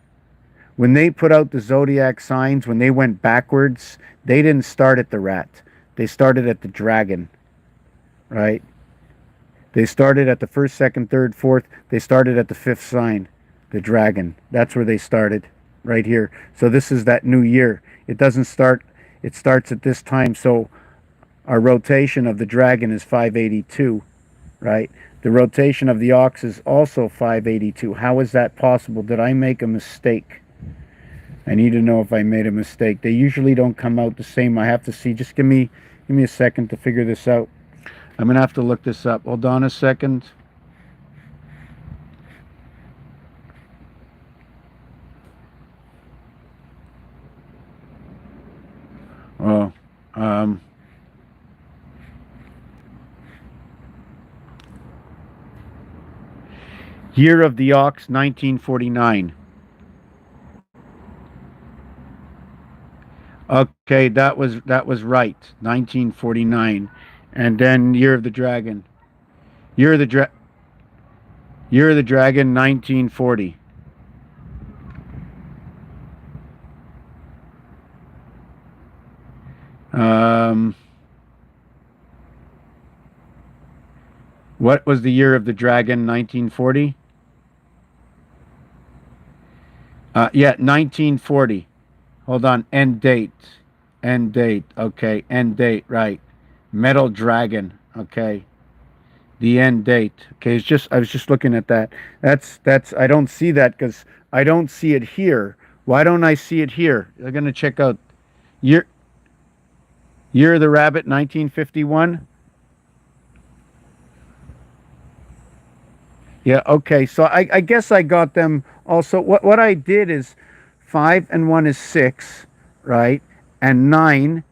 When they put out the zodiac signs, when they went backwards, they didn't start at the rat. They started at the dragon, right? They started at the 1st, 2nd, 3rd, 4th. They started at the 5th sign, the dragon. That's where they started, right here. So this is that new year. It doesn't start, it starts at this time. So our rotation of the dragon is 582, right? The rotation of the ox is also 582. How is that possible? Did I make a mistake? I need to know if I made a mistake. They usually don't come out the same. I have to see. Just give me a second to figure this out. I'm going to have to look this up. Hold on a second. Oh, year of the ox, 1949. Okay, that was right. 1949. And then year of the dragon. Year of the Year of the dragon, 1940. What was the year of the dragon, 1940? Yeah, 1940. Hold on, end date. End date, okay, end date, right. Metal dragon, okay. The end date. Okay, it's just I was just looking at that. That's I don't see that because I don't see it here. Why don't I see it here? I'm gonna check out year year of the rabbit, 1951. Yeah, okay. So I guess I got them also. What I did is 5 and 1 is 6, right? And 9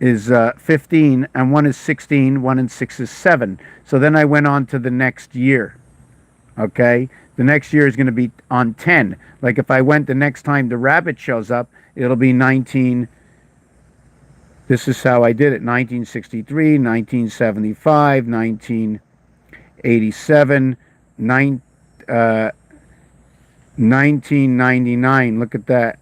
is 15, and 1 is 16, 1 and 6 is 7. So then I went on to the next year, okay? The next year is going to be on 10. Like if I went the next time the rabbit shows up, it'll be 19. This is how I did it: 1963, 1975, 1987, 1999. Look at that.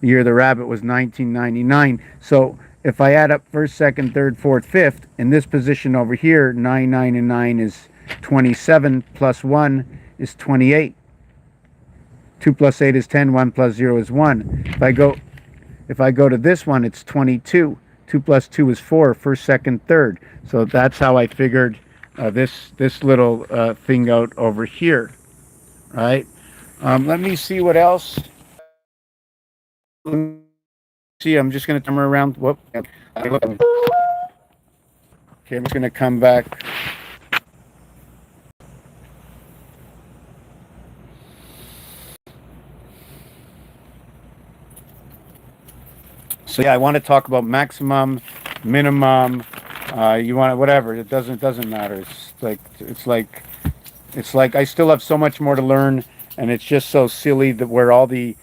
The year of the rabbit was 1999. So if I add up 1st, 2nd, 3rd, 4th, 5th, in this position over here, 9, 9, and 9 is 27, plus 1 is 28. 2 plus 8 is 10, 1 plus 0 is 1. If I go to this one, it's 22. 2 plus 2 is 4, 1st, 2nd, 3rd. So that's how I figured this little thing out over here, right? Let me see what else. See, I'm just going to turn around. Whoop. Okay, I'm just going to come back. So yeah, I want to talk about maximum, minimum. You want whatever. It doesn't matter. It's like I still have so much more to learn, and it's just so silly that where all the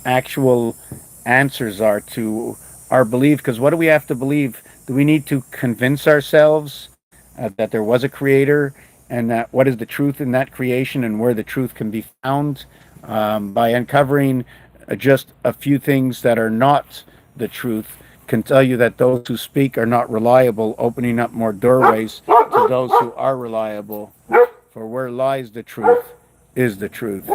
actual answers are to our belief. Because what do we have to believe? Do we need to convince ourselves that there was a creator, and that what is the truth in that creation, and where the truth can be found by uncovering just a few things that are not the truth? Can tell you that those who speak are not reliable, opening up more doorways to those who are reliable. For where lies the truth is the truth.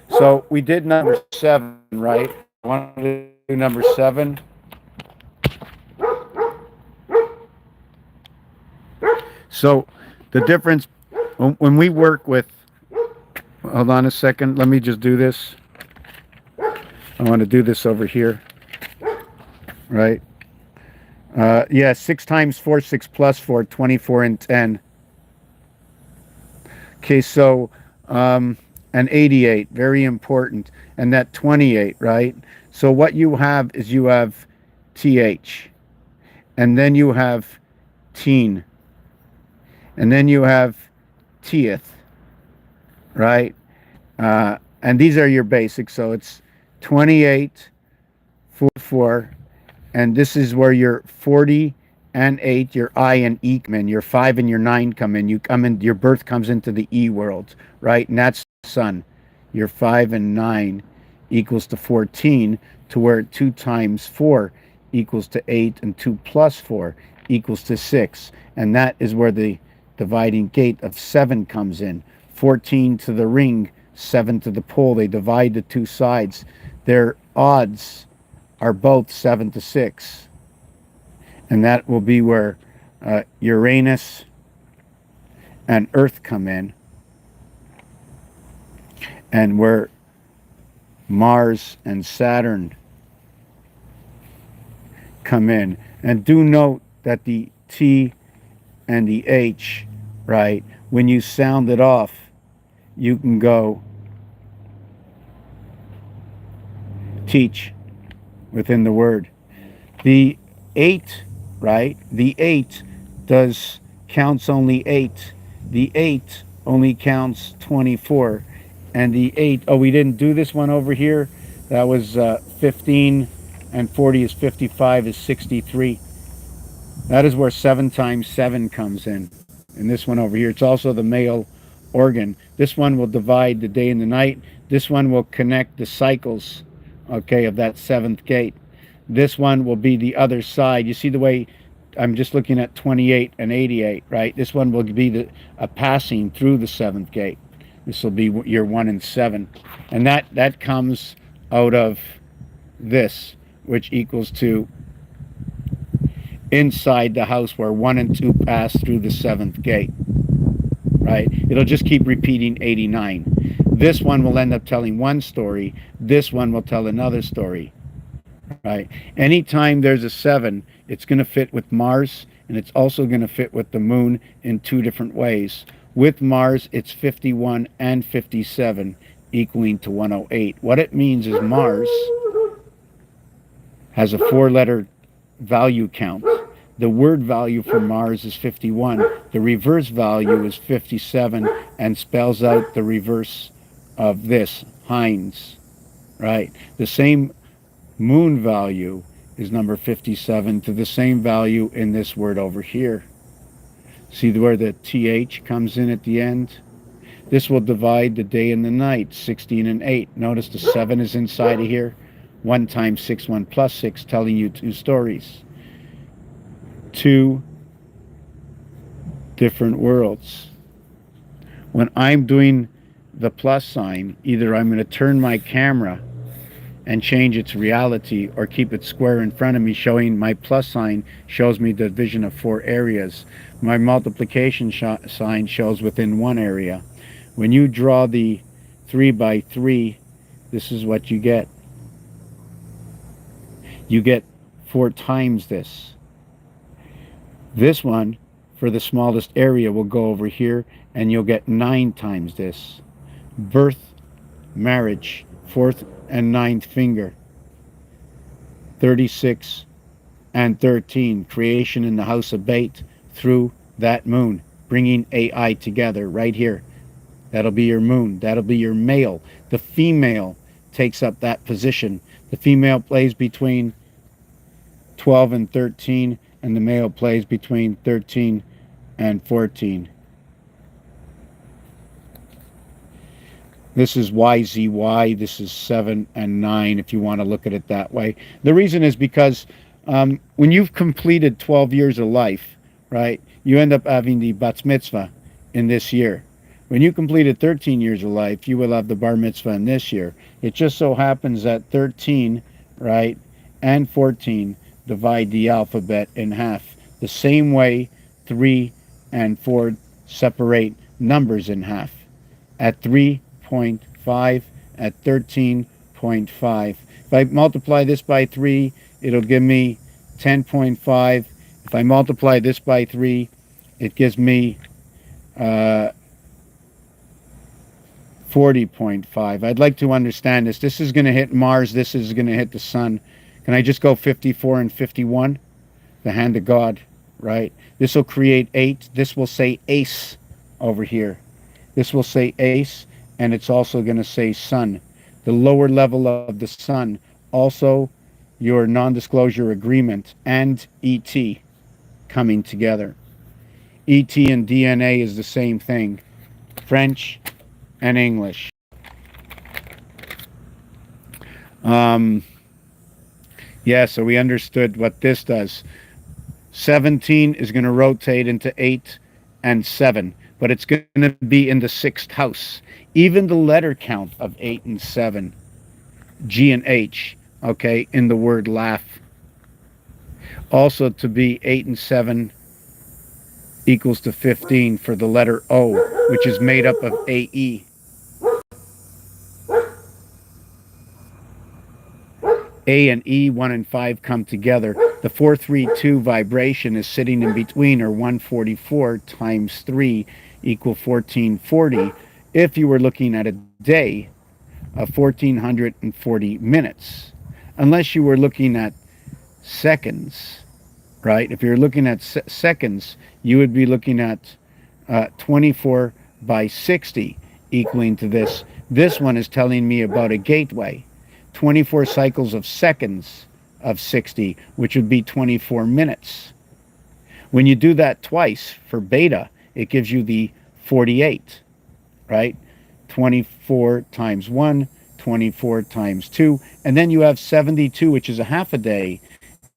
So we did number 7, right? Want to do number 7? So the difference when we work with, hold on a second, let me just do this. I want to do this over here, right? Yeah, 6 times 4, 6 plus 4, 24 and 10. Okay, so and 88, very important. And that 28, right? So what you have is you have TH, and then you have teen, and then you have teeth, right? And these are your basics. So it's 28, 44, and this is where your 40 and 8, your I and E come in, your 5 and your 9 come in. You come in, your birth comes into the E world, right? And that's the sun. Your 5 and 9 equals to 14, to where 2 times 4 equals to 8, and 2 plus 4 equals to 6. And that is where the dividing gate of 7 comes in. 14 to the ring, 7 to the pole. They divide the two sides. Their odds are both 7 to 6. And that will be where Uranus and Earth come in, and where Mars and Saturn come in. And do note that the T and the H, right, when you sound it off, you can go teach within the word. The 8, right, the 8 counts only 8. The 8 only counts 24. And the 8, oh, we didn't do this one over here. That was 15, and 40 is 55, is 63. That is where 7 times 7 comes in. And this one over here, it's also the male organ. This one will divide the day and the night. This one will connect the cycles, okay, of that 7th gate. This one will be the other side. You see the way I'm just looking at 28 and 88, right? This one will be a passing through the 7th gate. This will be your 1 and 7. And that comes out of this, which equals to inside the house where 1 and 2 pass through the 7th gate, right? It'll just keep repeating 89. This one will end up telling one story. This one will tell another story, right? Anytime there's a 7, it's going to fit with Mars, and it's also going to fit with the moon in 2 different ways. With Mars, it's 51 and 57, equaling to 108. What it means is Mars has a 4-letter value count. The word value for Mars is 51. The reverse value is 57, and spells out the reverse of this, Heinz, right? The same moon value is number 57 to the same value in this word over here. See where the TH comes in at the end? This will divide the day and the night, 16 and 8. Notice the 7 is inside of here. 1 times 6, 1 plus 6, telling you 2 stories. 2 different worlds. When I'm doing the plus sign, either I'm going to turn my camera and change its reality, or keep it square in front of me, showing my plus sign shows me the division of 4 areas. My multiplication sign shows within 1 area. When you draw the 3 by 3, this is what you get. You get 4 times this. This one, for the smallest area, will go over here, and you'll get 9 times this. Birth, marriage, 4th and 9th finger. 36, and 13. Creation in the house of Bait through that moon, bringing AI together right here. That'll be your moon. That'll be your male. The female takes up that position. The female plays between 12 and 13, and the male plays between 13 and 14. This is YZY. This is 7 and 9, if you want to look at it that way. The reason is because when you've completed 12 years of life, right, you end up having the bat mitzvah in this year. When you completed 13 years of life, you will have the bar mitzvah in this year. It just so happens that 13, right, and 14 divide the alphabet in half. The same way 3 and 4 separate numbers in half. At 3.5, at 13.5. If I multiply this by 3, it'll give me 10.5. If I multiply this by 3, it gives me 40.5. I'd like to understand this. This is going to hit Mars. This is going to hit the sun. Can I just go 54 and 51? The hand of God, right? This will create 8. This will say ace over here. This will say ace, and it's also going to say sun. The lower level of the sun. Also, your non-disclosure agreement and ET coming together. ET and DNA is the same thing. French and English. Yeah, so we understood what this does. 17 is going to rotate into 8 and 7, but it's going to be in the 6th house. Even the letter count of 8 and 7, G and H, okay, in the word laugh. Also to be 8 and 7 equals to 15 for the letter O, which is made up of AE. A and E, 1 and 5 come together. The 432 vibration is sitting in between, or 144 times 3 equal 1440. If you were looking at a day of 1440 minutes, unless you were looking at seconds, right? If you're looking at seconds, you would be looking at 24 by 60 equaling to this. This one is telling me about a gateway. 24 cycles of seconds of 60, which would be 24 minutes. When you do that twice for beta, it gives you the 48, right? 24 times 1, 24 times 2, and then you have 72, which is a half a day,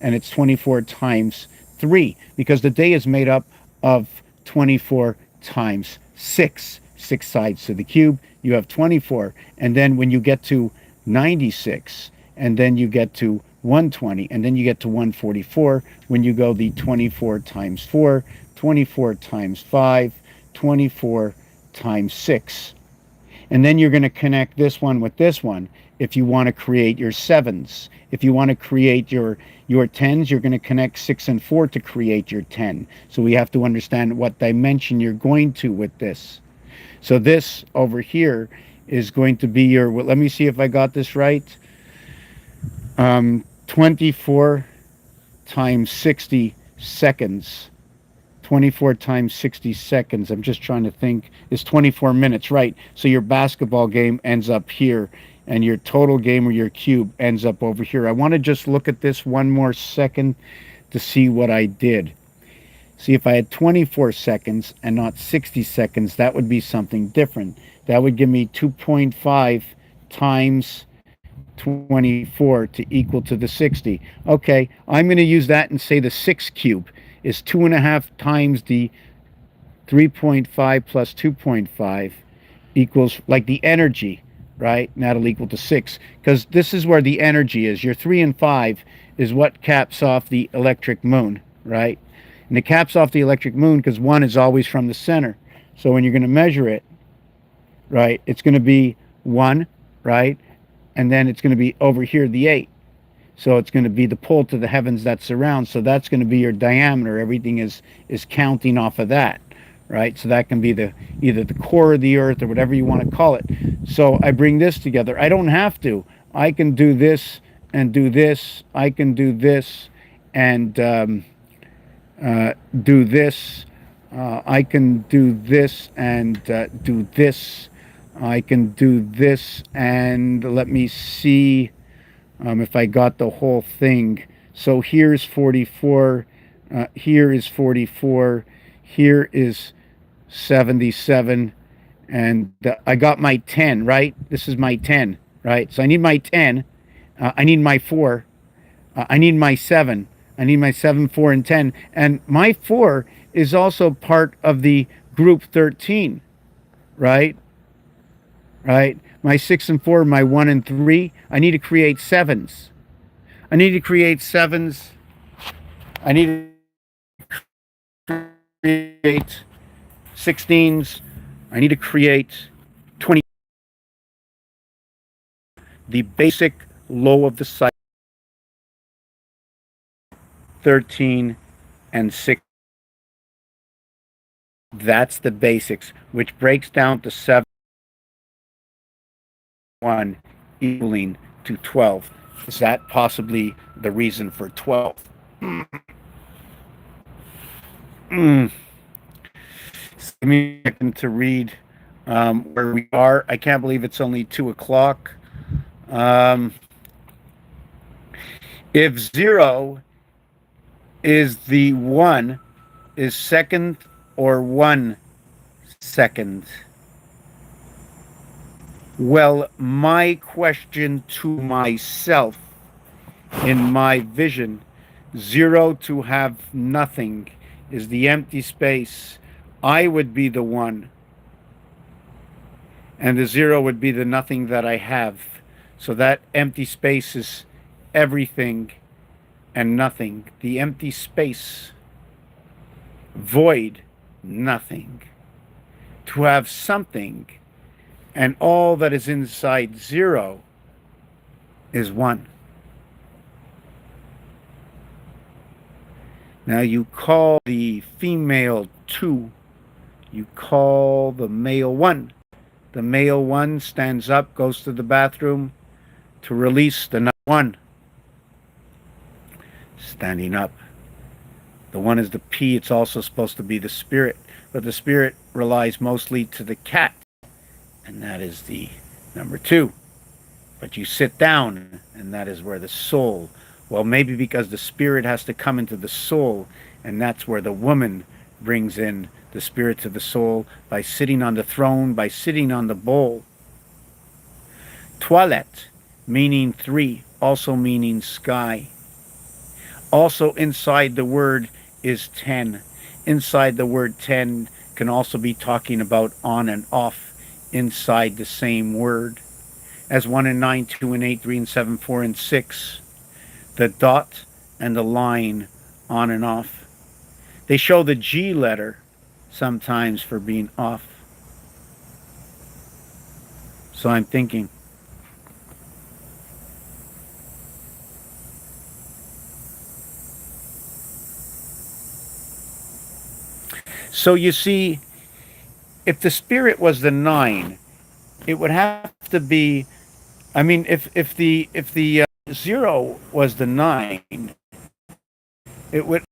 and it's 24 times 3, because the day is made up of 24 times 6 sides to the cube. You have 24, and then when you get to 96, and then you get to 120, and then you get to 144, when you go the 24 times 4, 24 times 5, 24 times 6. And then you're going to connect this one with this one if you want to create your 7s. If you want to create your 10s, you're going to connect 6 and 4 to create your 10. So we have to understand what dimension you're going to with this. So this over here is going to be your, well, let me see if I got this right. 24 times 60 seconds. 24 times 60 seconds, I'm just trying to think, is 24 minutes, right? So your basketball game ends up here, and your total game or your cube ends up over here. I want to just look at this one more second to see what I did. See, if I had 24 seconds and not 60 seconds, that would be something different. That would give me 2.5 times 24 to equal to the 60. Okay, I'm going to use that and say the 6 cube is 2.5 times the 3.5 plus 2.5 equals, like, the energy, right? And that'll equal to 6, because this is where the energy is. Your 3 and 5 is what caps off the electric moon, right? And it caps off the electric moon because 1 is always from the center. So when you're going to measure it, right, it's going to be 1, right? And then it's going to be over here, the 8. So it's going to be the pull to the heavens that surrounds. So that's going to be your diameter. Everything is counting off of that, right? So that can be the either the core of the earth or whatever you want to call it. So I bring this together. I don't have to. I can do this and do this. I can do this and do this. I can do this and do this. I can do this and let me see if I got the whole thing. So here's 44. Here is 44. Here is 77. And I got my 10, right? This is my 10, right? So I need my 10. I need my 4. I need my 7. I need my 7, 4, and 10. And my 4 is also part of the group 13, right? Right? My 6 and 4, my 1 and 3. I need to create 7s. I need to create 7s. I need to create 16s. I need to create 20. The basic low of the cycle, 13 and 6. That's the basics, which breaks down to 7, 1 equaling to 12. Is that possibly the reason for 12? Give me a second to read where we are. I can't believe it's only 2 o'clock. If 0 is the 1, is second or 1 second? Well, my question to myself in my vision, 0 to have nothing is the empty space. I would be the 1. And the 0 would be the nothing that I have. So that empty space is everything and nothing. The empty space, void, nothing. To have something, and all that is inside 0 is 1. Now you call the female 2, you call the male 1. The male 1 stands up, goes to the bathroom to release the 1. Standing up. The 1 is the P. It's also supposed to be the spirit. But the spirit relies mostly to the cat. And that is the number 2. But you sit down, and that is where the soul. Well, maybe because the spirit has to come into the soul, and that's where the woman brings in the spirit to the soul by sitting on the throne, by sitting on the bowl. Toilette, meaning 3, also meaning sky. Also inside the word is 10. Inside the word 10 can also be talking about on and off inside the same word. As 1 and 9, 2 and 8, 3 and 7, 4 and 6. The dot and the line on and off. They show the G letter sometimes for being off. So I'm thinking, so you see, if the spirit was the 9, it would have to be, I mean, if the 0 was the 9, it would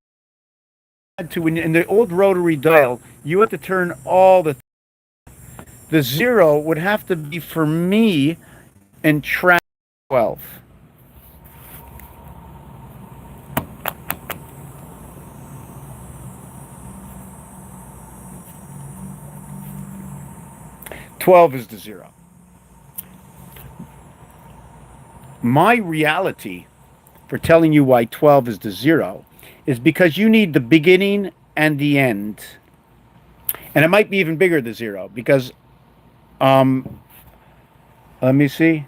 have to, in the old rotary dial, you have to turn all the 0 would have to be for me and track 12. Twelve is the 0. My reality for telling you why 12 is the 0 is because you need the beginning and the end. And it might be even bigger than 0 because let me see.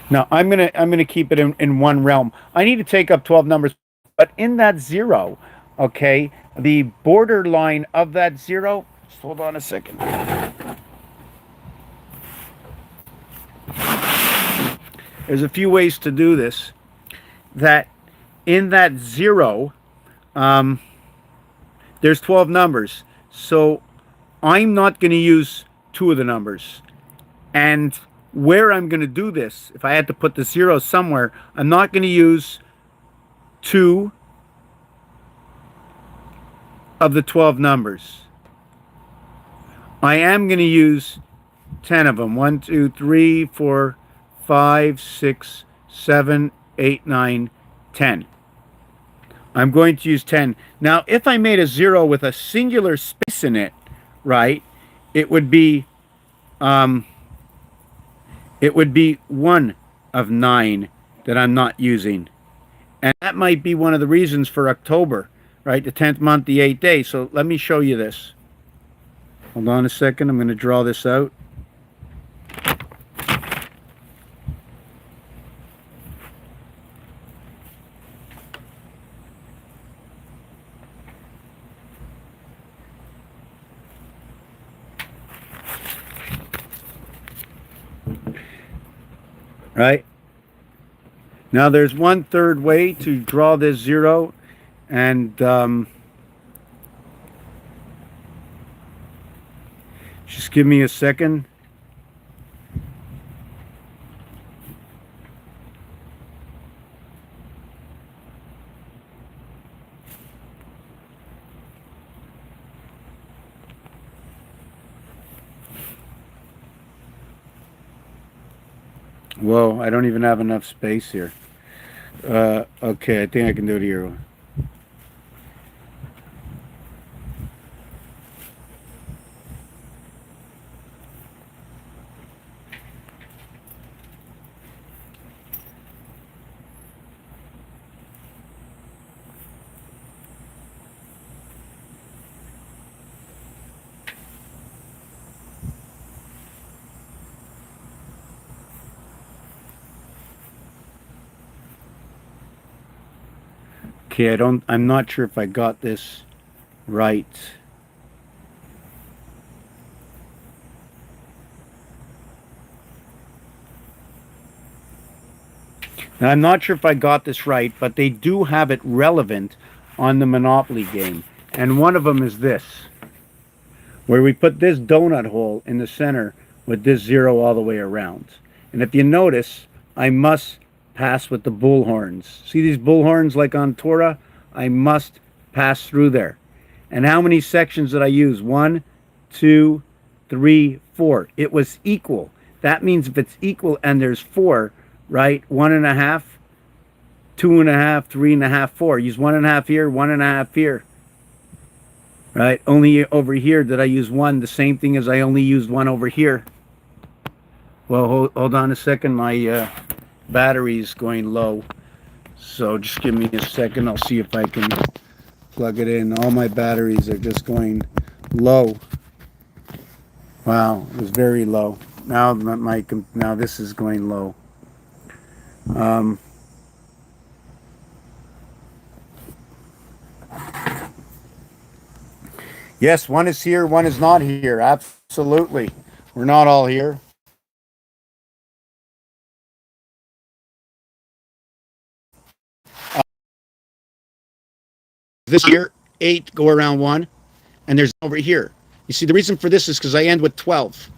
Now I'm gonna keep it in one realm. I need to take up 12 numbers, but in that 0, okay, the borderline of that 0. Just hold on a second. There's a few ways to do this. That in that 0, there's 12 numbers. So I'm not going to use 2 of the numbers. And where I'm going to do this, if I had to put the 0 somewhere, I'm not going to use 2 of the 12 numbers. I am going to use 10 of them. 1, 2, 3, 4, 5, 6, 7, 8, 9, 10. I'm going to use 10. Now, if I made a 0 with a singular space in it, right, it would be um, it would be 1 of 9 that I'm not using. And that might be one of the reasons for October, right? The 10th month, the 8th day. So let me show you this. Hold on a second. I'm going to draw this out. Right? Now there's one third way to draw this 0, and just give me a second. Whoa, I don't even have enough space here. Okay, I think I can do it here. Okay, I'm not sure if I got this right. Now, I'm not sure if I got this right, but they do have it relevant on the Monopoly game. And one of them is this, where we put this donut hole in the center with this 0 all the way around. And if you notice, I must pass with the bullhorns. See these bullhorns like on Torah? I must pass through there. And how many sections did I use? 1, 2, 3, 4. It was equal. That means if it's equal and there's 4, right? 1.5, 2.5, 3.5, 4. Use 1.5 here, 1.5 here. Right? Only over here did I use 1, the same thing as I only used 1 over here. Well, hold on a second. My battery's going low. So just give me a second. I'll see if I can plug it in. All my batteries are just going low. Wow, it was very low. Now this is going low. Yes, one is here, one is not here. Absolutely. We're not all here. This here, 8 go around 1, and there's over here. You see, the reason for this is because I end with 12,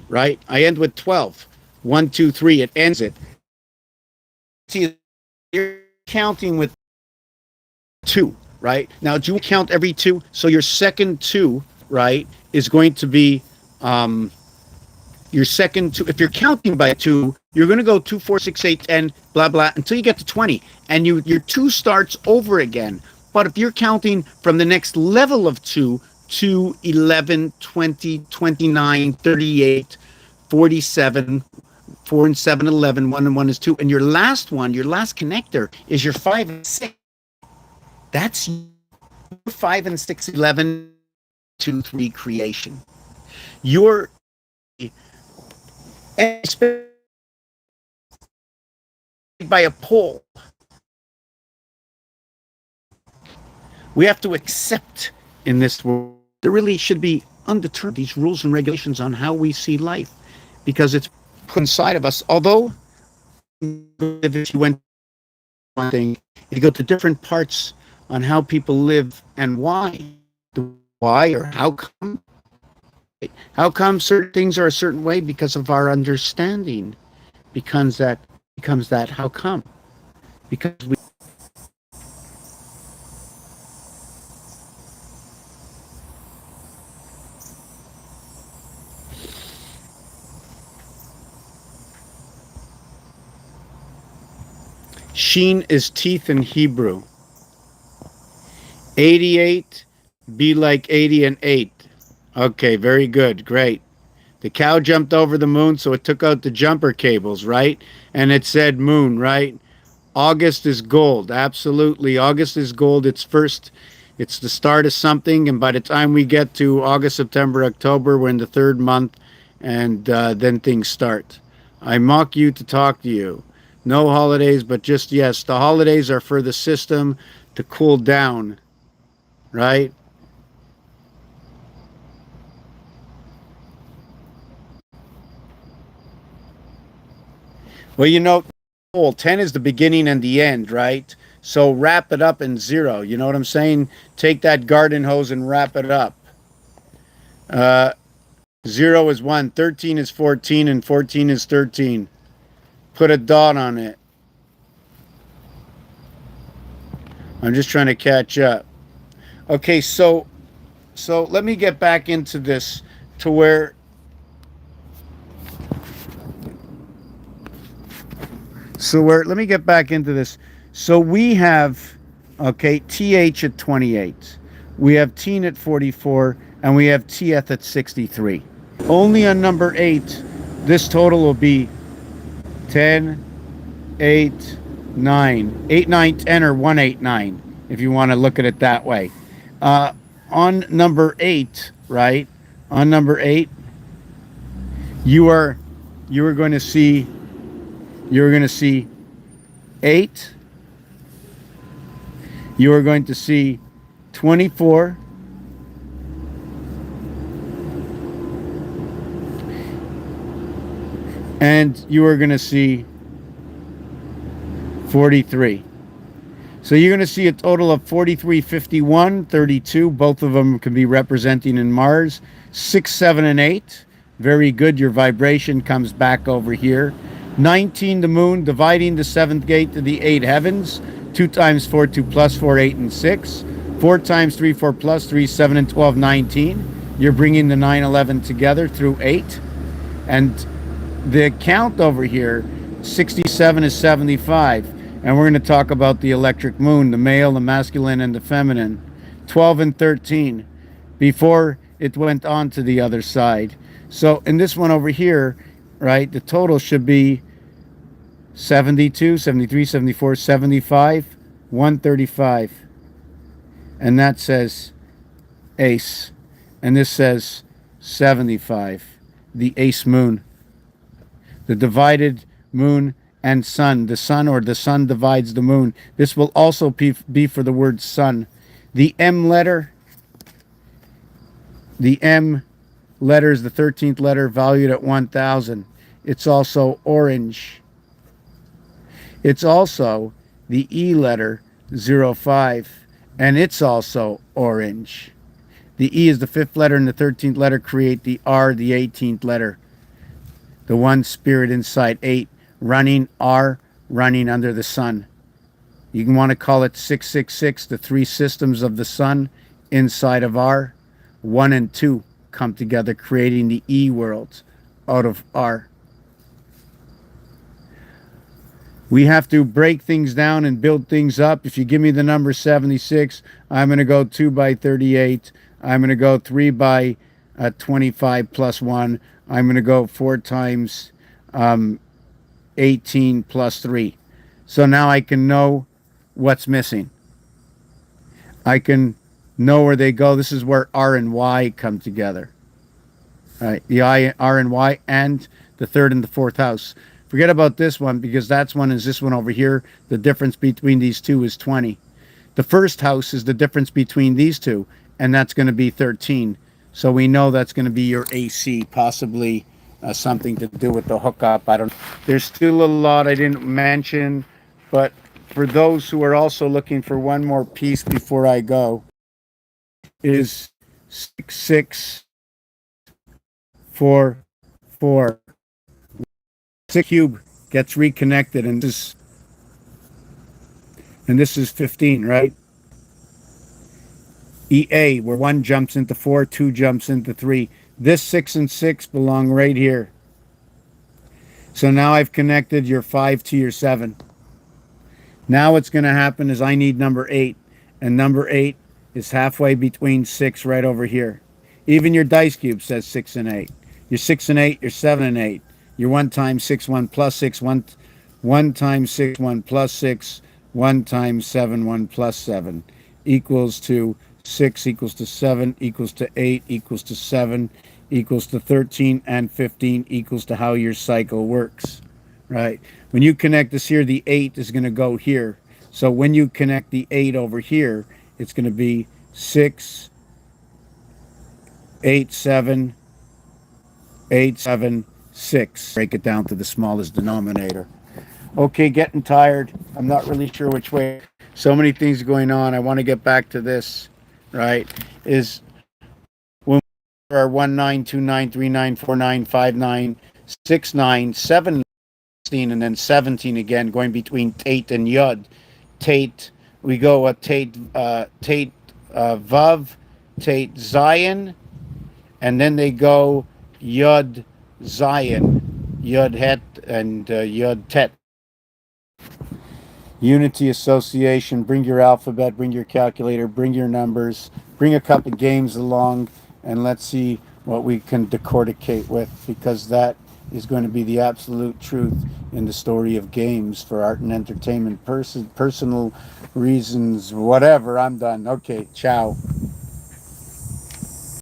right? I end with 12. 1, 2, 3, it ends it. See, you're counting with 2, right? Now, do you count every 2? So your second 2, right, is going to be your second 2. If you're counting by 2, you're going to go 2, 4, 6, 8, 10, blah, blah, until you get to 20. And your 2 starts over again. But if you're counting from the next level of 2 to 11, 20, 29, 38, 47, 4 and 7, 11, 1 and 1 is 2. And your last one, your last connector is your 5 and 6. That's your 5 and 6, 11, 2, 3 creation. Your by a poll. We have to accept in this world, there really should be undetermined these rules and regulations on how we see life, because it's put inside of us. Although if you went one thing, if you go to different parts on how people live and why or how come, How come certain things are a certain way? Because of our understanding becomes that. How come? Because we Sheen is teeth in Hebrew. 88, be like 80 and 8. Okay, very good. Great. The cow jumped over the moon, so it took out the jumper cables, right? And it said moon, right? August is gold. Absolutely. August is gold. It's the start of something. And by the time we get to August, September, October, we're in the third month. And then things start. I mock you to talk to you. No holidays, but just yes. The holidays are for the system to cool down, right? Well, 10 is the beginning and the end, right? So wrap it up in 0. You know what I'm saying? Take that garden hose and wrap it up. Uh, 0 is 1, 13 is 14, and 14 is 13. Put a dot on it. I'm just trying to catch up. Okay, so let me get back into this to where let me get back into this. So we have, okay, TH at 28. We have teen at 44, and we have TF at 63. Only on number 8, this total will be 10, 8, 9. 8, 9, 10, or 189, if you want to look at it that way. On number 8, right? On number 8, you are going to see 8. You are going to see 24. And you are going to see 43. So you're going to see a total of 43, 51, 32. Both of them can be representing in Mars. 6, 7, and 8. Very good. Your vibration comes back over here. 19, the moon, dividing the 7th gate to the 8 heavens. 2 times 4, 2 plus 4, 8 and 6. 4 times 3, 4 plus 3, 7 and 12, 19. You're bringing the 9, 11 together through 8. And the count over here, 67 is 75. And we're going to talk about the electric moon, the male, the masculine, and the feminine. 12 and 13 before it went on to the other side. So in this one over here, right, the total should be 72, 73, 74, 75, 135. And that says ace. And this says 75, the ace moon. The divided moon and sun. The sun, or the sun divides the moon. This will also be for the word sun. The M letter is the 13th letter, valued at 1,000. It's also orange. It's also the E letter, 05, and it's also orange. The E is the 5th letter, and the 13th letter create the R, the 18th letter. The one spirit inside 8, running under the sun. You can want to call it 666, the 3 systems of the sun inside of R. 1 and 2 come together, creating the E worlds out of R. We have to break things down and build things up. If you give me the number 76, I'm going to go 2 by 38. I'm going to go 3 by 25 plus 1. I'm going to go 4 times 18 plus 3. So now I can know what's missing. I can know where they go. This is where R and Y come together. All right, the R and Y, and the 3rd and the 4th house. Forget about this one, because that's one is this one over here. The difference between these two is 20. The 1st house is the difference between these two, and that's going to be 13. So we know that's going to be your AC, possibly something to do with the hookup. I don't. There's still a lot I didn't mention, but for those who are also looking for one more piece before I go, is 66 4, 4. 6 cube gets reconnected, and this is 15, right? EA, where 1 jumps into 4, 2 jumps into 3. This 6 and 6 belong right here. So now I've connected your 5 to your 7. Now what's going to happen is I need number 8. And number 8 is halfway between 6 right over here. Even your dice cube says 6 and 8. You're 6 and 8, you're 7 and 8. You're 1 times 6, 1 plus 6, 1 times 6, 1 plus 6, 1 times 7, 1 plus 7 equals to 6 equals to 7 equals to 8 equals to 7 equals to 13 and 15 equals to how your cycle works, right? When you connect this here, the 8 is going to go here. So when you connect the 8 over here, it's going to be 6, 8, 7, 8, 7, 6. Break it down to the smallest denominator. Okay, getting tired. I'm not really sure which way. So many things going on. I want to get back to this, right? Is when we are 1, 9, 2, 9, 3, 9, 4, 9, 5, 9, 6, 9, 7, 16, and then 17 again, going between Tate and Yud. Tate, we go Tate, Tate Vav, Tate Zion, and then they go Yud Zion, Yud Het, and Yud Tet. Unity association, bring your alphabet, bring your calculator, bring your numbers, bring a couple of games along, and let's see what we can decorticate with, because that is going to be the absolute truth in the story of games for art and entertainment, personal reasons, whatever. I'm done. Okay, ciao.